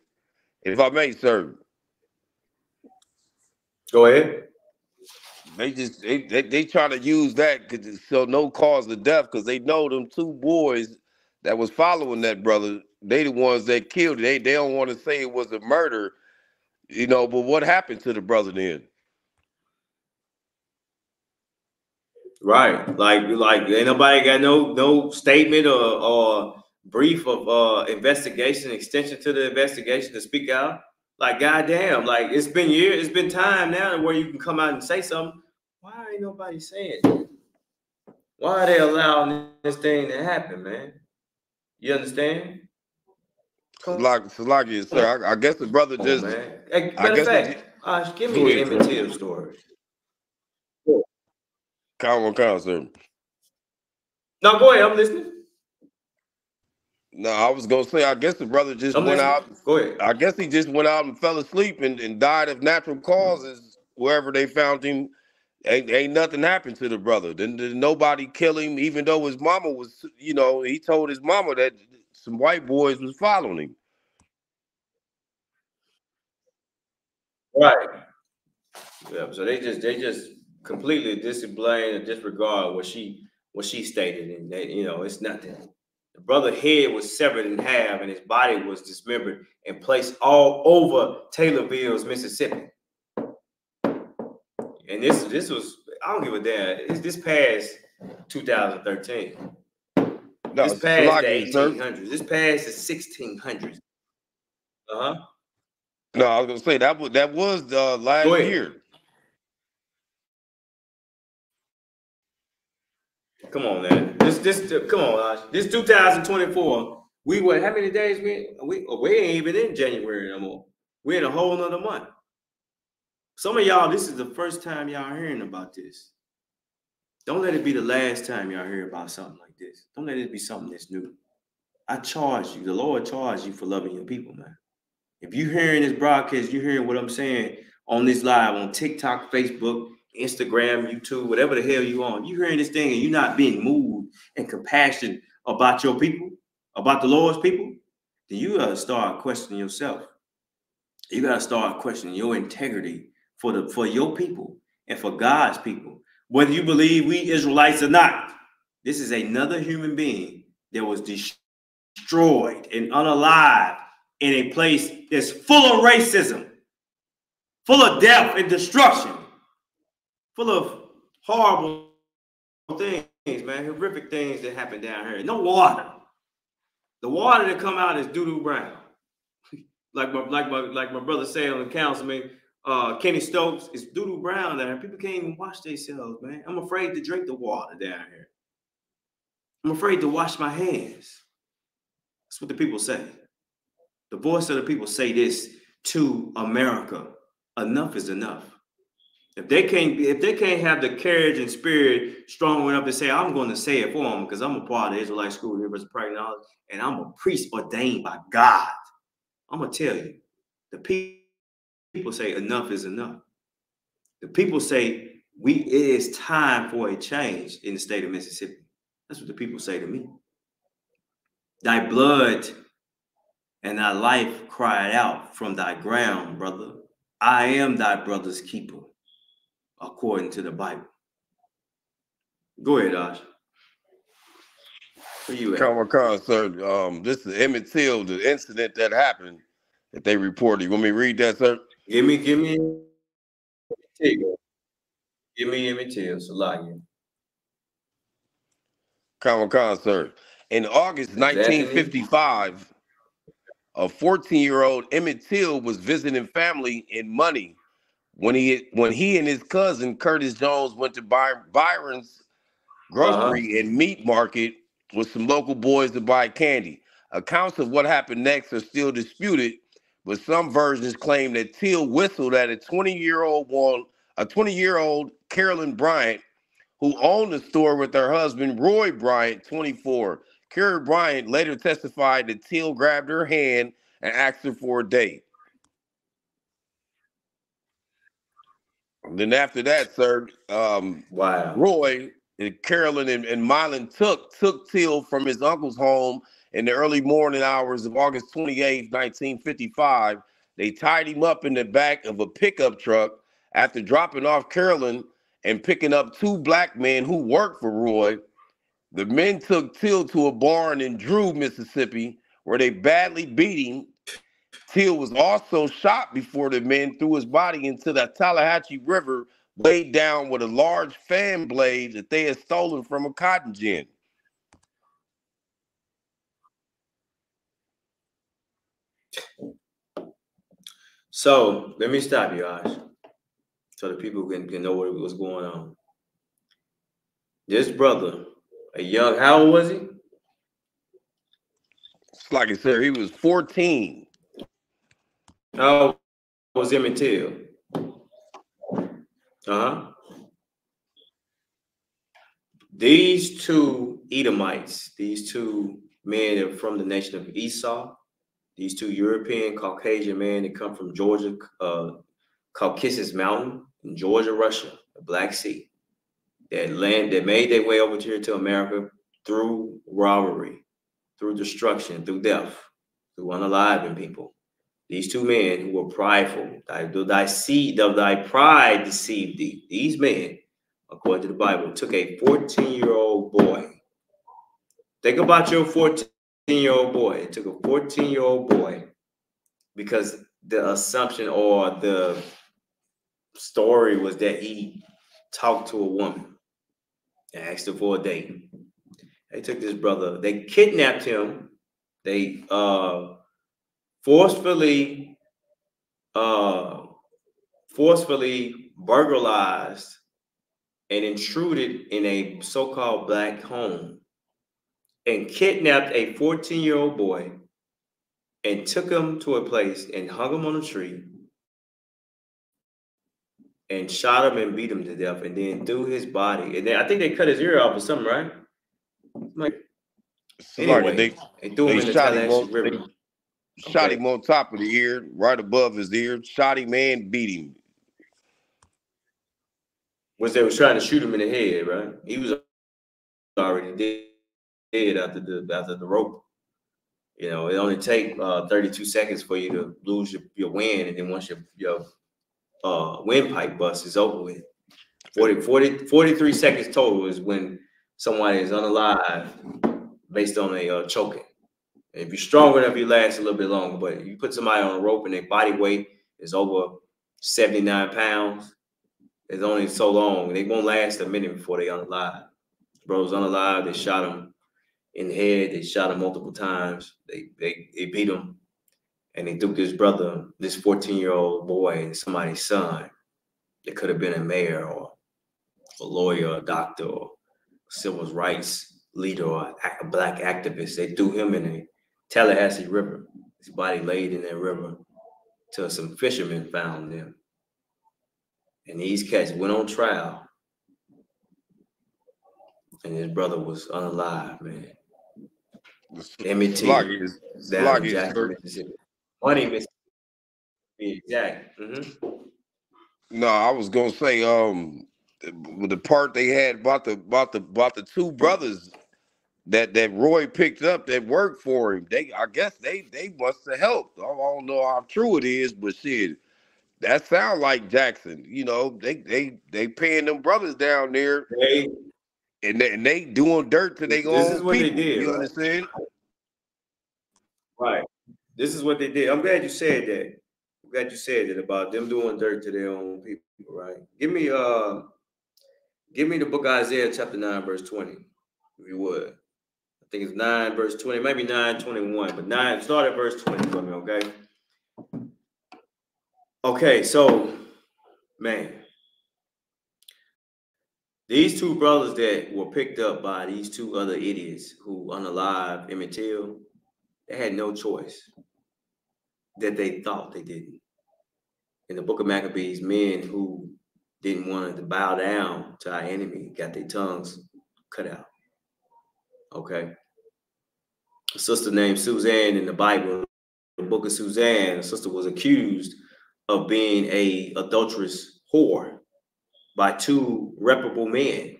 If I may, sir.
Go ahead.
They try to use that to show no cause of death because they know them two boys that was following that brother. They the ones that killed it. They don't want to say it was a murder, you know. But what happened to the brother then?
Right, like ain't nobody got no statement or brief of investigation, extension to the investigation to speak out. Like, goddamn, like it's been years, it's been time now where you can come out and say something. Why ain't nobody saying it? Why are they allowing this thing to happen, man? You understand?
Salakia, sir. I guess the brother just.
Man. Hey, matter of fact, give me the Emmett Till story.
Count, sir.
No, go ahead. I'm listening.
No, I was gonna say. I guess the brother just went out.
Go ahead.
I guess he just went out and fell asleep and died of natural causes wherever they found him. Ain't nothing happened to the brother. Then nobody kill him, even though his mama was. You know, he told his mama that some white boys was following him.
Right. Yeah. So they just completely discipline and disregard what she stated, and they, you know, it's nothing. The brother's head was severed in half, and his body was dismembered and placed all over Taylorville, Mississippi. And this was, I don't give a damn. This past 2013. No, this past the 1800s. This past the 1600s.
No, I was gonna say that was the last year.
Come on, man. Come on, this 2024. We were how many days we ain't even in January no more. We're in a whole nother month. Some of y'all, this is the first time y'all hearing about this. Don't let it be the last time y'all hear about something like this. Don't let it be something that's new. I charge you. The Lord charged you for loving your people, man. If you're hearing this broadcast, you're hearing what I'm saying on this live on TikTok, Facebook, Instagram, YouTube, whatever the hell you on. You're hearing this thing and you're not being moved and compassionate about your people, about the Lord's people, then you got to start questioning yourself. You got to start questioning your integrity for your people and for God's people. Whether you believe we Israelites or not, this is another human being that was destroyed and unalive in a place that's full of racism, full of death and destruction, full of horrible things, man, horrific things that happen down here. No water. The water that come out is doo-doo brown. like my brother said on the councilman, Kenny Stokes, it's doo-doo brown down here. People can't even wash themselves, man. I'm afraid to drink the water down here. I'm afraid to wash my hands. That's what the people say. The voice of the people say this to America. Enough is enough. If they can't have the courage and spirit strong enough to say, I'm going to say it for them because I'm a part of the Israelite School of University of Practical Knowledge, and I'm a priest ordained by God. I'm going to tell you, the people say enough is enough. The people say it is time for a change in the state of Mississippi. That's what the people say to me. Thy blood and thy life cried out from thy ground, brother. I am thy brother's keeper, according to the Bible. Go ahead, Ash. Where you at?
Come on, sir. This is Emmett Till, the incident that happened that they reported. You want me to read that, sir?
Give me Emmett Till. Give me Emmett Till. Salakia.
Come on, sir. In August 1955, a 14-year-old Emmett Till was visiting family in Money when he and his cousin Curtis Jones went to Byron's grocery and meat market with some local boys to buy candy. Accounts of what happened next are still disputed, but some versions claim that Till whistled at a 20-year-old Carolyn Bryant, who owned the store with her husband, Roy Bryant, 24. Carolyn Bryant later testified that Till grabbed her hand and asked her for a date. And then after that, sir,
wow.
Roy, Carolyn and Mylan took Till from his uncle's home in the early morning hours of August 28, 1955, they tied him up in the back of a pickup truck after dropping off Carolyn and picking up two black men who worked for Roy. The men took Till to a barn in Drew, Mississippi, where they badly beat him. Till was also shot before the men threw his body into the Tallahatchie River, weighed down with a large fan blade that they had stolen from a cotton gin.
So let me stop you guys, so the people can know what was going on. This brother, a young, how old was he?
It's like I said, he was 14.
How old was Emmett Till? These two Edomites, these two men that are from the nation of Esau, these two European Caucasian men that come from Georgia, Caucasus Mountain in Georgia, Russia, the Black Sea, that made their way over here to America through robbery, through destruction, through death, through unaliving people. These two men who were prideful, thy seed of thy pride deceived thee. These men, according to the Bible, took a 14-year-old boy. Think about your 14-year-old boy. It took a 14-year-old boy, because the assumption or the story was that he talked to a woman and asked her for a date. They took this brother, they kidnapped him, they forcefully burglarized and intruded in a so-called black home and kidnapped a 14-year-old boy and took him to a place and hung him on a tree and shot him and beat him to death, and then threw his body. And then I think they cut his ear off or something, right? Like, anyway, they threw him in the Tallahatchie River.
Shot him on top of the ear, right above his ear. Shot him and beat him.
Was they was trying to shoot him in the head, right? He was already dead after the rope. You know, it only take 32 seconds for you to lose your wind, and then once your windpipe bust is over with. 43 seconds total is when someone is unalive based on a choking. And if you're strong enough, you last a little bit longer. But if you put somebody on a rope and their body weight is over 79 pounds, it's only so long. They won't last a minute before they unalive. Bro's unalive. They shot him in the head. They shot him multiple times. They beat him. And they threw this brother, this 14-year-old boy, somebody's son. It could have been a mayor or a lawyer or a doctor or civil rights leader or a black activist. They threw him in a Tallahatchie River. His body laid in that river till some fishermen found him. And these cats went on trial. And his brother was unalive, man. Emmett Till, down in Jackson, Mississippi. Money, Mississippi. Exactly.
No, I was gonna say, the part they had about the two brothers that Roy picked up that worked for him. I guess they must have helped. I don't know how true it is, but shit, that sound like Jackson. You know, they paying them brothers down there, and they doing dirt to their own people.
This is what they did.
You understand?
Right. This is what they did. I'm glad you said that. I'm glad you said that about them doing dirt to their own people. Right. Give me the book of Isaiah chapter 9 verse 20, if you would. I think it's 9 verse 20, maybe 9:21, but start at verse 20 for me, okay? Okay, so man, these two brothers that were picked up by these two other idiots who unalive Emmett Till, they had no choice that they thought they didn't. In the book of Maccabees, men who didn't want to bow down to our enemy got their tongues cut out. Okay. A sister named Suzanne in the Bible, the book of Suzanne, a sister was accused of being a adulterous whore by two reputable men.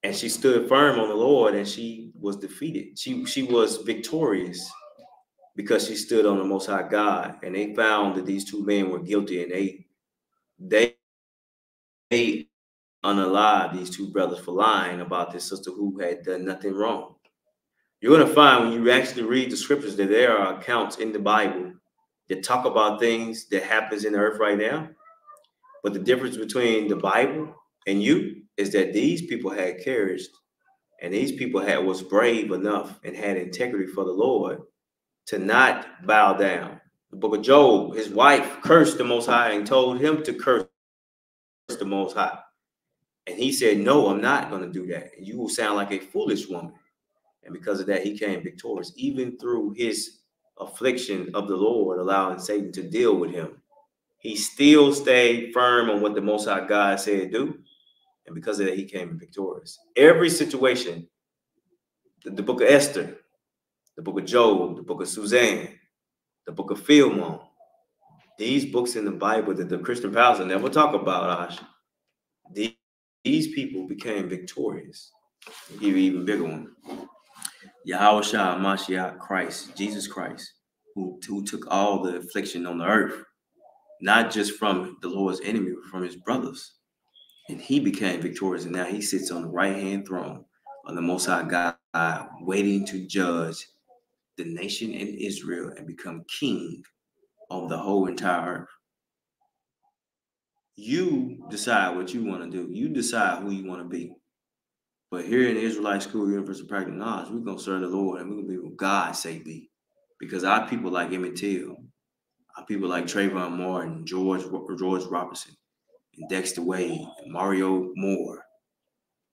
And she stood firm on the Lord, and she was defeated. She was victorious because she stood on the Most High God. And they found that these two men were guilty, and they unalived these two brothers for lying about this sister who had done nothing wrong. You're going to find when you actually read the scriptures that there are accounts in the Bible that talk about things that happens in the earth right now. But the difference between the Bible and you is that these people had courage, and these people was brave enough and had integrity for the Lord to not bow down. The book of Job, his wife cursed the Most High and told him to curse the Most High. And he said, no, I'm not going to do that. You will sound like a foolish woman. And because of that, he came victorious, even through his affliction of the Lord, allowing Satan to deal with him. He still stayed firm on what the Most High God said do. And because of that, he came victorious. Every situation, the book of Esther, the book of Job, the book of Suzanne, the book of Philemon, these books in the Bible that the Christian pastor never talk about, Ash, these people became victorious. I'll give you an even bigger one. Yahushua Mashiach Christ, Jesus Christ, who took all the affliction on the earth, not just from the Lord's enemy, but from his brothers. And he became victorious, and now he sits on the right-hand throne of the Most High God, waiting to judge the nation in Israel and become king of the whole entire earth. You decide what you want to do. You decide who you want to be. But here in the Israelite School Universal Practical Knowledge, we're going to serve the Lord, and we're going to be what God say be. Because our people like Emmett Till, our people like Trayvon Martin, George Robertson, and Dexter Wade, and Mario Moore,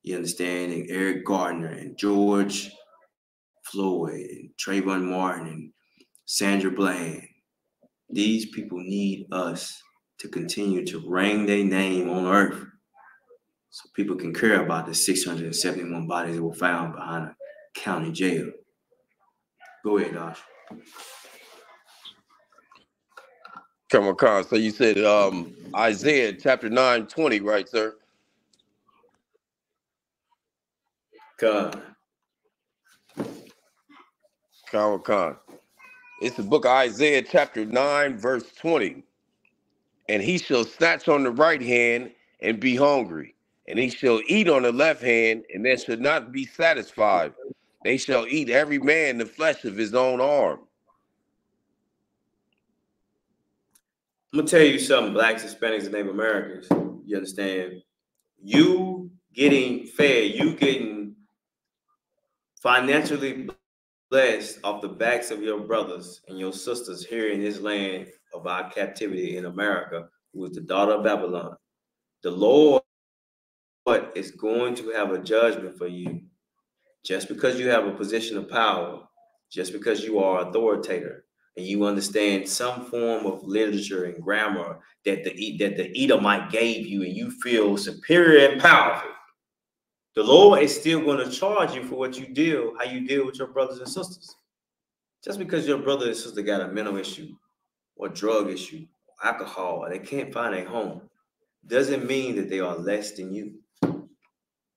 you understand, and Eric Gardner, and George Floyd, and Trayvon Martin, and Sandra Bland. These people need us to continue to reign their name on earth so people can care about the 671 bodies that were found behind a county jail. Go ahead, Josh.
Come on, Carl. So you said Isaiah chapter 9:20, right, sir?
God.
Khan. It's the book of Isaiah chapter 9, verse 20. And he shall snatch on the right hand and be hungry, and he shall eat on the left hand, and there shall not be satisfied. They shall eat every man the flesh of his own arm.
I'm going to tell you something, Blacks, Hispanics, and Native Americans. You understand? You getting fed, you getting financially blessed off the backs of your brothers and your sisters here in this land of our captivity in America, who is the daughter of Babylon. The Lord is going to have a judgment for you. Just because you have a position of power, just because you are authoritator, and you understand some form of literature and grammar that the Edomite gave you, and you feel superior and powerful, the Lord is still going to charge you for what you deal, how you deal with your brothers and sisters. Just because your brother and sister got a mental issue or drug issue, or alcohol, or they can't find a home, doesn't mean that they are less than you.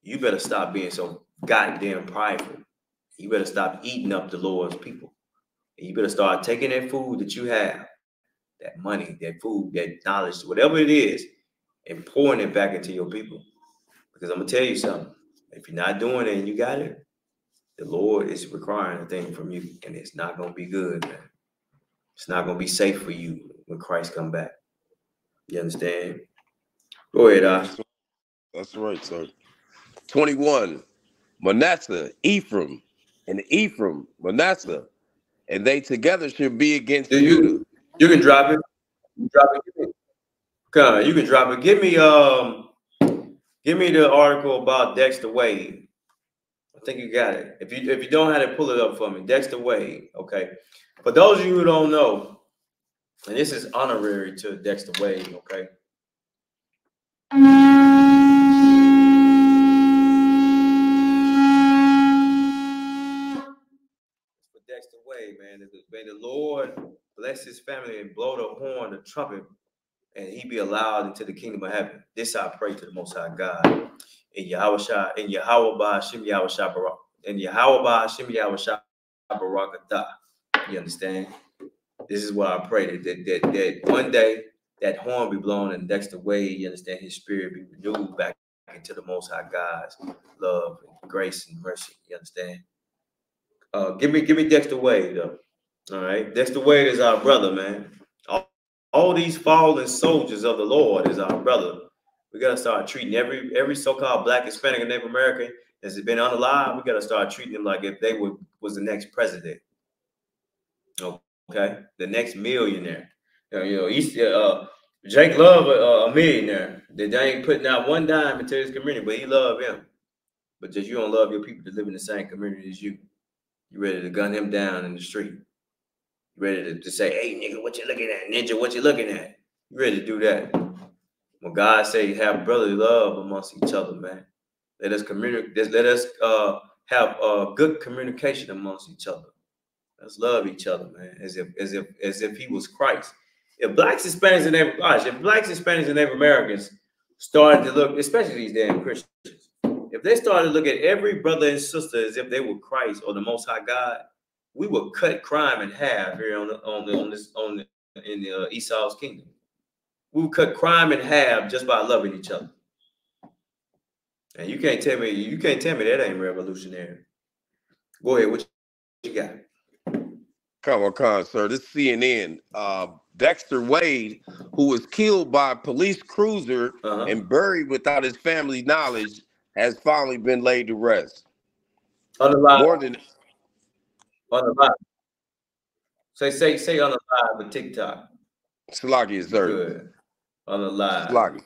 You better stop being so goddamn prideful. You better stop eating up the Lord's people. And you better start taking that food that you have, that money, that food, that knowledge, whatever it is, and pouring it back into your people. Because I'm going to tell you something. If you're not doing it and you got it, the Lord is requiring a thing from you, and it's not going to be good, man. It's not going to be safe for you when Christ come back. You understand? Go ahead, Ash.
That's right, sir. 21, Manasseh, Ephraim, and Ephraim, Manasseh, and they together should be against Judah.
You can drop it. Drop it. Come, you can drop it. Give me the article about Dexter Wade. I think you got it. If you don't have it, pull it up for me. Dexter Wade. Okay. For those of you who don't know, and this is honorary to Dexter Wade. Okay. For Dexter Wade, man. May the Lord bless his family and blow the horn, the trumpet, and he be allowed into the kingdom of heaven. This I pray to the Most High God. in Yahushua, in Yahweh Hashem Yahushua Barak, in Yahweh Hashem Yahushua Barakatah. You understand? This is what I pray that one day that horn be blown and Dexter Wade, you understand, his spirit be renewed back into the Most High God's love and grace and mercy. You understand? Give me Dexter Wade though. All right, Dexter Wade is our brother, man. All these fallen soldiers of the Lord is our brother. We gotta start treating every so-called Black, Hispanic, and Native American that's been unalive. We gotta start treating them like if they was the next president. Okay, the next millionaire. Jake Love a millionaire. They ain't putting out one dime into his community, but he love him. But just you don't love your people that live in the same community as you. You ready to gun him down in the street. You ready to say, hey, nigga, what you looking at? Ninja, what you looking at? You ready to do that. When God say have brotherly love amongst each other, man. Let us communicate. Let us have good communication amongst each other. Let's love each other, man, as if he was Christ. If Blacks, Hispanics, and Native Americans started to look, especially these damn Christians, if they started to look at every brother and sister as if they were Christ or the Most High God, we would cut crime in half here in Esau's kingdom. We would cut crime in half just by loving each other. And you can't tell me that ain't revolutionary. Go ahead, what you got?
Come on, sir. This is CNN. Dexter Wade, who was killed by a police cruiser and buried without his family's knowledge, has finally been laid to rest.
On the live. Say on the live with TikTok.
Sloggy, sir.
Good. On the live.
Sloggy.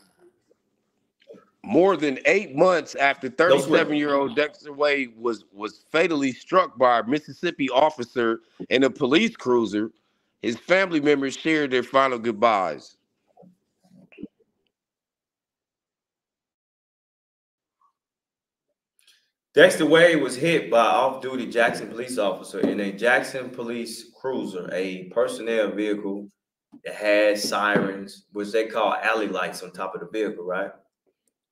More than 8 months after 37-year-old Dexter Wade was fatally struck by a Mississippi officer in a police cruiser, his family members shared their final goodbyes.
Dexter Wade was hit by an off-duty Jackson police officer in a Jackson police cruiser, a personnel vehicle that had sirens, which they call alley lights on top of the vehicle, right?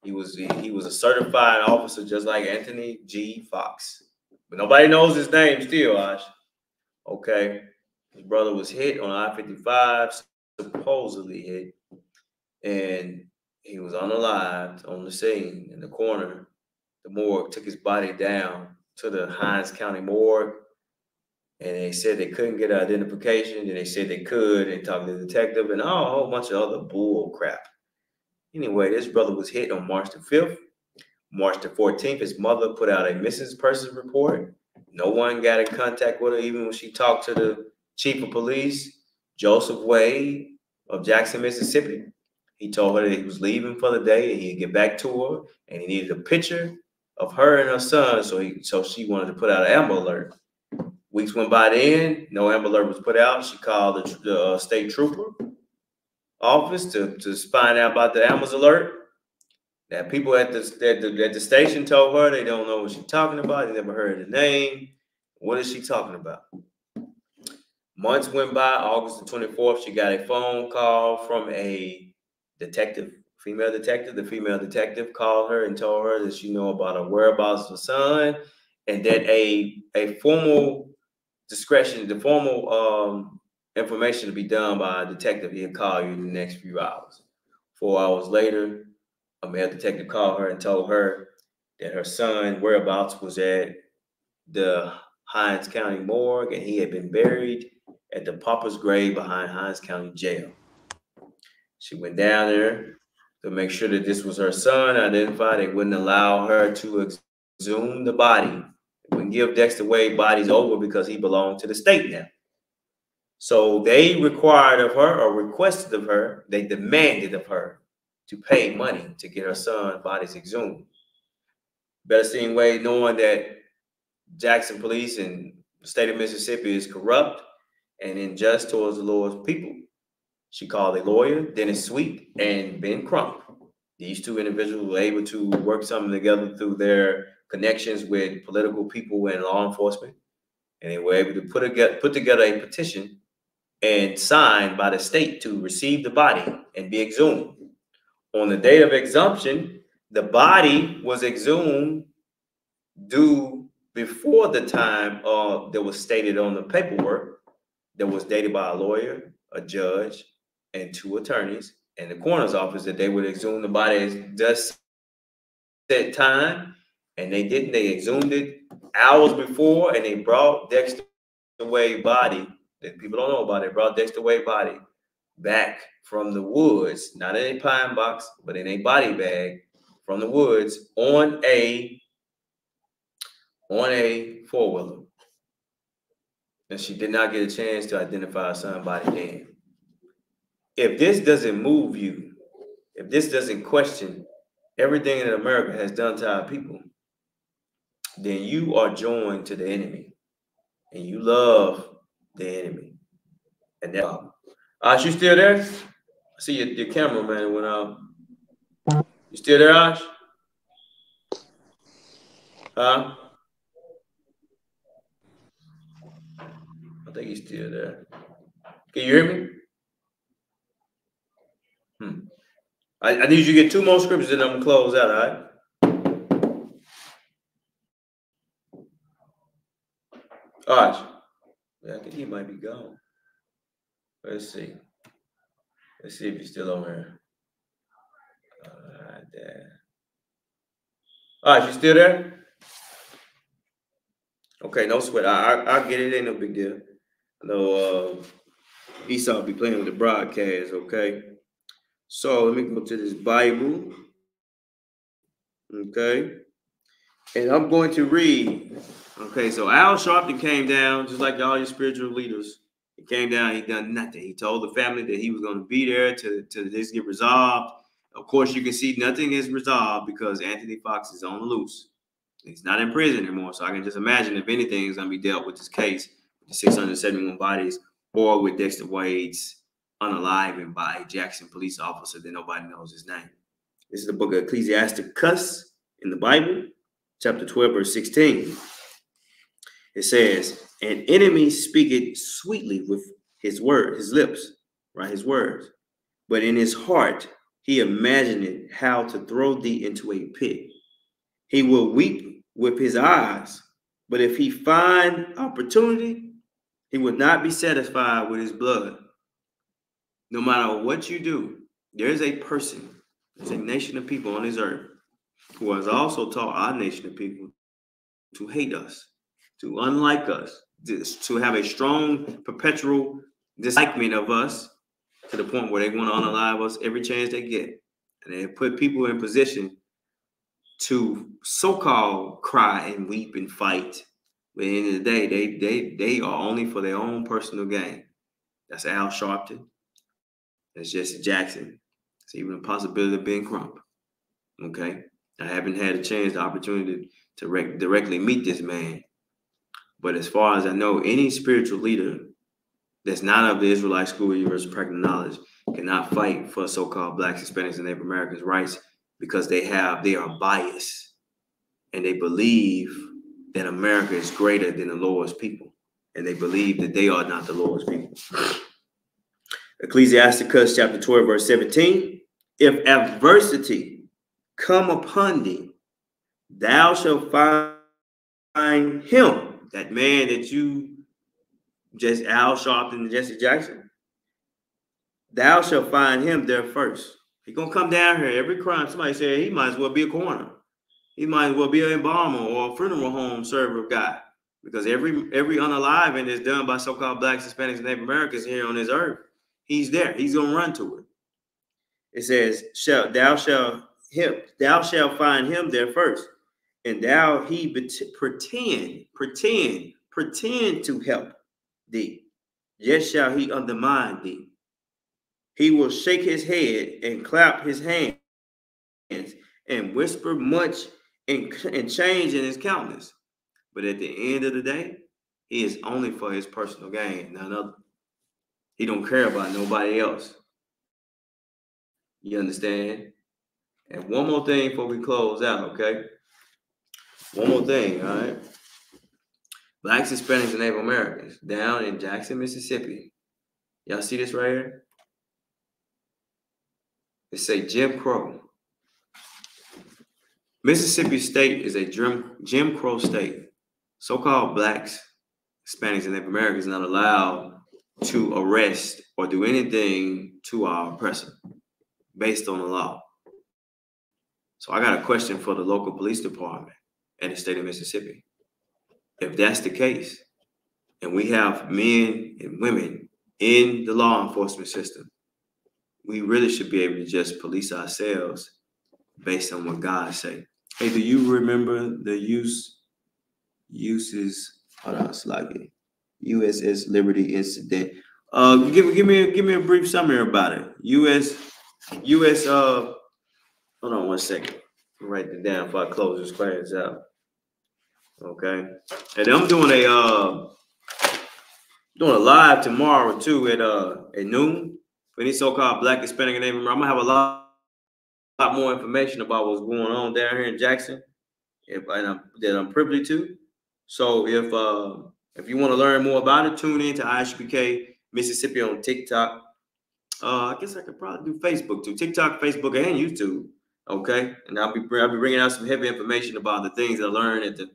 He was a certified officer just like Anthony G. Fox. But nobody knows his name still, Ash. Okay. His brother was hit on I-55, supposedly hit. And he was unalived on the scene in the corner. The morgue took his body down to the Hinds County morgue. And they said they couldn't get identification. And they said they could and talked to the detective and a whole bunch of other bull crap. Anyway, this brother was hit on March the 5th. March the 14th, his mother put out a missing persons report. No one got in contact with her, even when she talked to the chief of police, Joseph Wade of Jackson, Mississippi. He told her that he was leaving for the day and he'd get back to her, and he needed a picture of her and her son, so she wanted to put out an Amber Alert. Weeks went by then, no Amber Alert was put out. She called the state trooper office to find out about the Amber Alert. That people at the station told her they don't know what she's talking about. They never heard the name. What is she talking about? Months went by. August the 24th, she got a phone call from a detective, female detective. The female detective called her and told her that she knew about her whereabouts of her son, and that a formal discretion, the formal information to be done by a detective, he'll call you in the next few hours. 4 hours later, a male detective called her and told her that her son whereabouts was at the Hinds County morgue, and he had been buried at the pauper's grave behind Hinds County Jail. She went down there to make sure that this was her son, identified. They wouldn't allow her to exhume the body. They wouldn't give Dexter Wade bodies over because he belonged to the state now. So they required of her, or requested of her, they demanded of her to pay money to get her son's bodies exhumed. Better seen Wade knowing that Jackson police and the state of Mississippi is corrupt and unjust towards the Lord's people. She called a lawyer, Dennis Sweet, and Ben Crump. These two individuals were able to work something together through their connections with political people and law enforcement. And they were able to put together a petition and signed by the state to receive the body and be exhumed. On the day of exhumption, The body was exhumed due before the time that was stated on the paperwork that was dated by a lawyer, a judge, and 2 attorneys in the coroner's office, that they would exhume the body at just that time, and they didn't. They exhumed it hours before, and they brought Dexter Wade body, that people don't know about it, brought Dexter Wade body back from the woods, not in a pine box, but in a body bag from the woods on a 4-wheeler. And she did not get a chance to identify somebody then. If this doesn't move you, if this doesn't question everything that America has done to our people, then you are joined to the enemy, and you love the enemy. And that, you still there? I see your cameraman went out. You still there, Ash? Huh? I think he's still there. Can you hear me? I need you to get 2 more scriptures and I'm gonna close out, all right? All right. Yeah, I think he might be gone. Let's see. Let's see if he's still on here. All right, there. All right, you still there? Okay, no sweat. I'll get it. Ain't no big deal. I know Esau will be playing with the broadcast, okay? So let me go to this Bible. Okay. And I'm going to read. Okay, so Al Sharpton came down, just like all your spiritual leaders. He came down, he done nothing. He told the family that he was going to be there till this get resolved. Of course, you can see nothing is resolved because Anthony Fox is on the loose. He's not in prison anymore. So I can just imagine if anything is going to be dealt with this case, the 671 bodies, or with Dexter Wade's unaliving by a Jackson police officer that nobody knows his name. This is the book of Ecclesiasticus in the Bible, chapter 12, verse 16. It says, an enemy speaketh sweetly with his word, his lips, right? His words. But in his heart, he imagineth how to throw thee into a pit. He will weep with his eyes, but if he find opportunity, he would not be satisfied with his blood. No matter what you do, there is a person, there's a nation of people on this earth who has also taught our nation of people to hate us, to unlike us, to have a strong perpetual disliking of us to the point where they want to unalive us every chance they get. And they put people in position to so-called cry and weep and fight. But at the end of the day, they are only for their own personal gain. That's Al Sharpton. That's Jesse Jackson. It's even a possibility of Ben Crump. Okay? I haven't had a chance, the opportunity to directly meet this man. But as far as I know, any spiritual leader that's not of the Israelite School of Universal Practical Knowledge cannot fight for so-called Blacks, Hispanics, and Native Americans' rights because they are biased and they believe that America is greater than the Lord's people, and they believe that they are not the Lord's people. Ecclesiasticus chapter 12, verse 17. If adversity come upon thee, thou shalt find him, that man that you just Al Sharpton and Jesse Jackson, thou shalt find him there first. He's going to come down here. Every crime, somebody said he might as well be a coroner. He might as well be an embalmer or a funeral home server guy, because every unaliving is done by so-called Blacks, Hispanics, and Native Americans here on this earth. He's there. He's going to run to it. It says, thou shalt find him there first, and pretend to help thee, yet shall he undermine thee. He will shake his head and clap his hands and whisper much and change in his countenance. But at the end of the day, he is only for his personal gain, none other. He don't care about nobody else. You understand? And one more thing before we close out, okay? One more thing, all right? Blacks, Hispanics, and Native Americans down in Jackson, Mississippi. Y'all see this right here? It say Jim Crow. Mississippi State is a Jim Crow state. So-called blacks, Hispanics, and Native Americans are not allowed to arrest or do anything to our oppressor based on the law. So I got a question for the local police department in the state of Mississippi. If that's the case, and we have men and women in the law enforcement system, we really should be able to just police ourselves based on what God say. Hey, do you remember the USS Liberty incident? Give me a brief summary about it. Hold on one second. Write it down before I close this class out. Okay. And I'm doing a live tomorrow too at noon for any so-called Black, Hispanic, and Native American. I'm gonna have a lot more information about what's going on down here in Jackson, that I'm privy to. So if you want to learn more about it, tune in to ISUPK Mississippi on TikTok. I guess I could probably do Facebook too. TikTok, Facebook, and YouTube. Okay, and I'll be bringing out some heavy information about the things I learned at the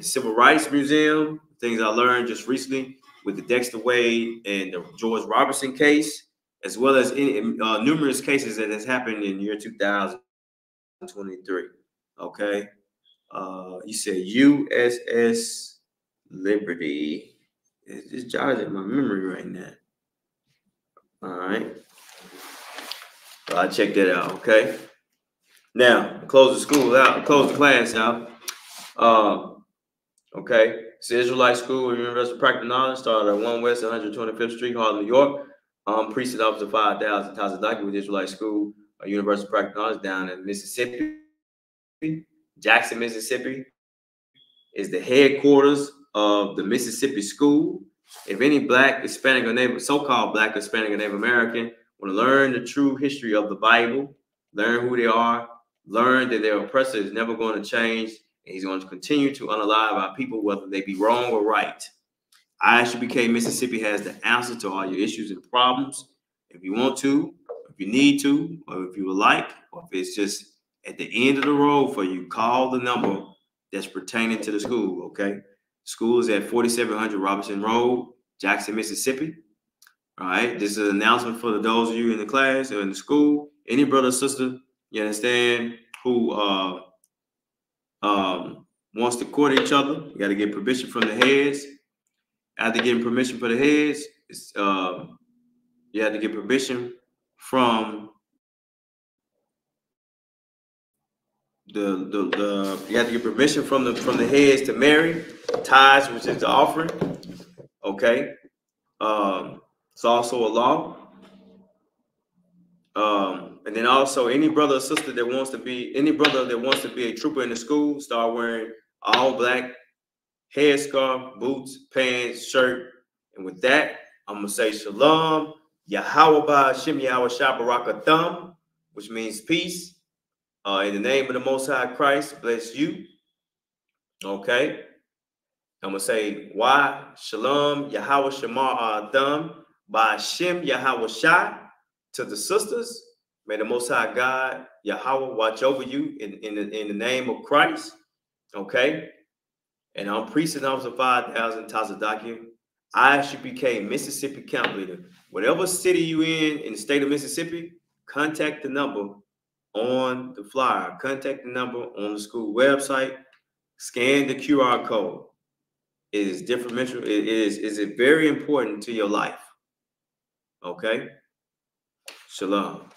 Civil Rights Museum, things I learned just recently with the Dexter Wade and the George Robertson case, as well as numerous cases that has happened in the year 2023. Okay, you said USS Liberty. It's just jogging in my memory right now. All right, so I'll check that out. Okay. Now, close the class out. Okay, it's the Israelite School of Universal Practical Knowledge, started at 1 West 125th Street, Harlem, New York. Precinct Officer 5000 Tazadaki with Israelite School of Universal Practical Knowledge down in Mississippi. Jackson, Mississippi is the headquarters of the Mississippi School. If any Black, Hispanic, or Native, so-called Black, Hispanic, or Native American want to learn the true history of the Bible, learn who they are, learn that their oppressor is never going to change, and he's going to continue to unalive our people, whether they be wrong or right. ISUPK Mississippi has the answer to all your issues and problems. If you want to, if you need to, or if you would like, or if it's just at the end of the road for you, call the number that's pertaining to the school, okay? School is at 4700 Robinson Road, Jackson, Mississippi. All right, this is an announcement for those of you in the class or in the school. Any brother or sister, you understand, who wants to court each other, you got to get permission from the heads. After getting permission for the heads, you have to get permission from you have to get permission from the heads to marry, tithes, which is the offering. Okay, it's also a law. And then also any brother or sister that wants to be a trooper in the school, start wearing all black headscarf, boots, pants, shirt. And with that, I'm gonna say shalom, Yahweh Ba'Shem Yahweh Shabaraka Thumb, which means peace. In the name of the Most High Christ, bless you. Okay. I'm gonna say why shalom, Yahweh Shamar Adam, Ba'Shem Yahweh Shai. To the sisters, may the Most High God, Yahweh, watch over you in the name of Christ. Okay. And I'm Precinct Officer 5000 Tazadaki. ISUPK Mississippi Camp Leader. Whatever city you in the state of Mississippi, contact the number on the flyer. Contact the number on the school website. Scan the QR code. It is differential. It is very important to your life. Okay. Shalom.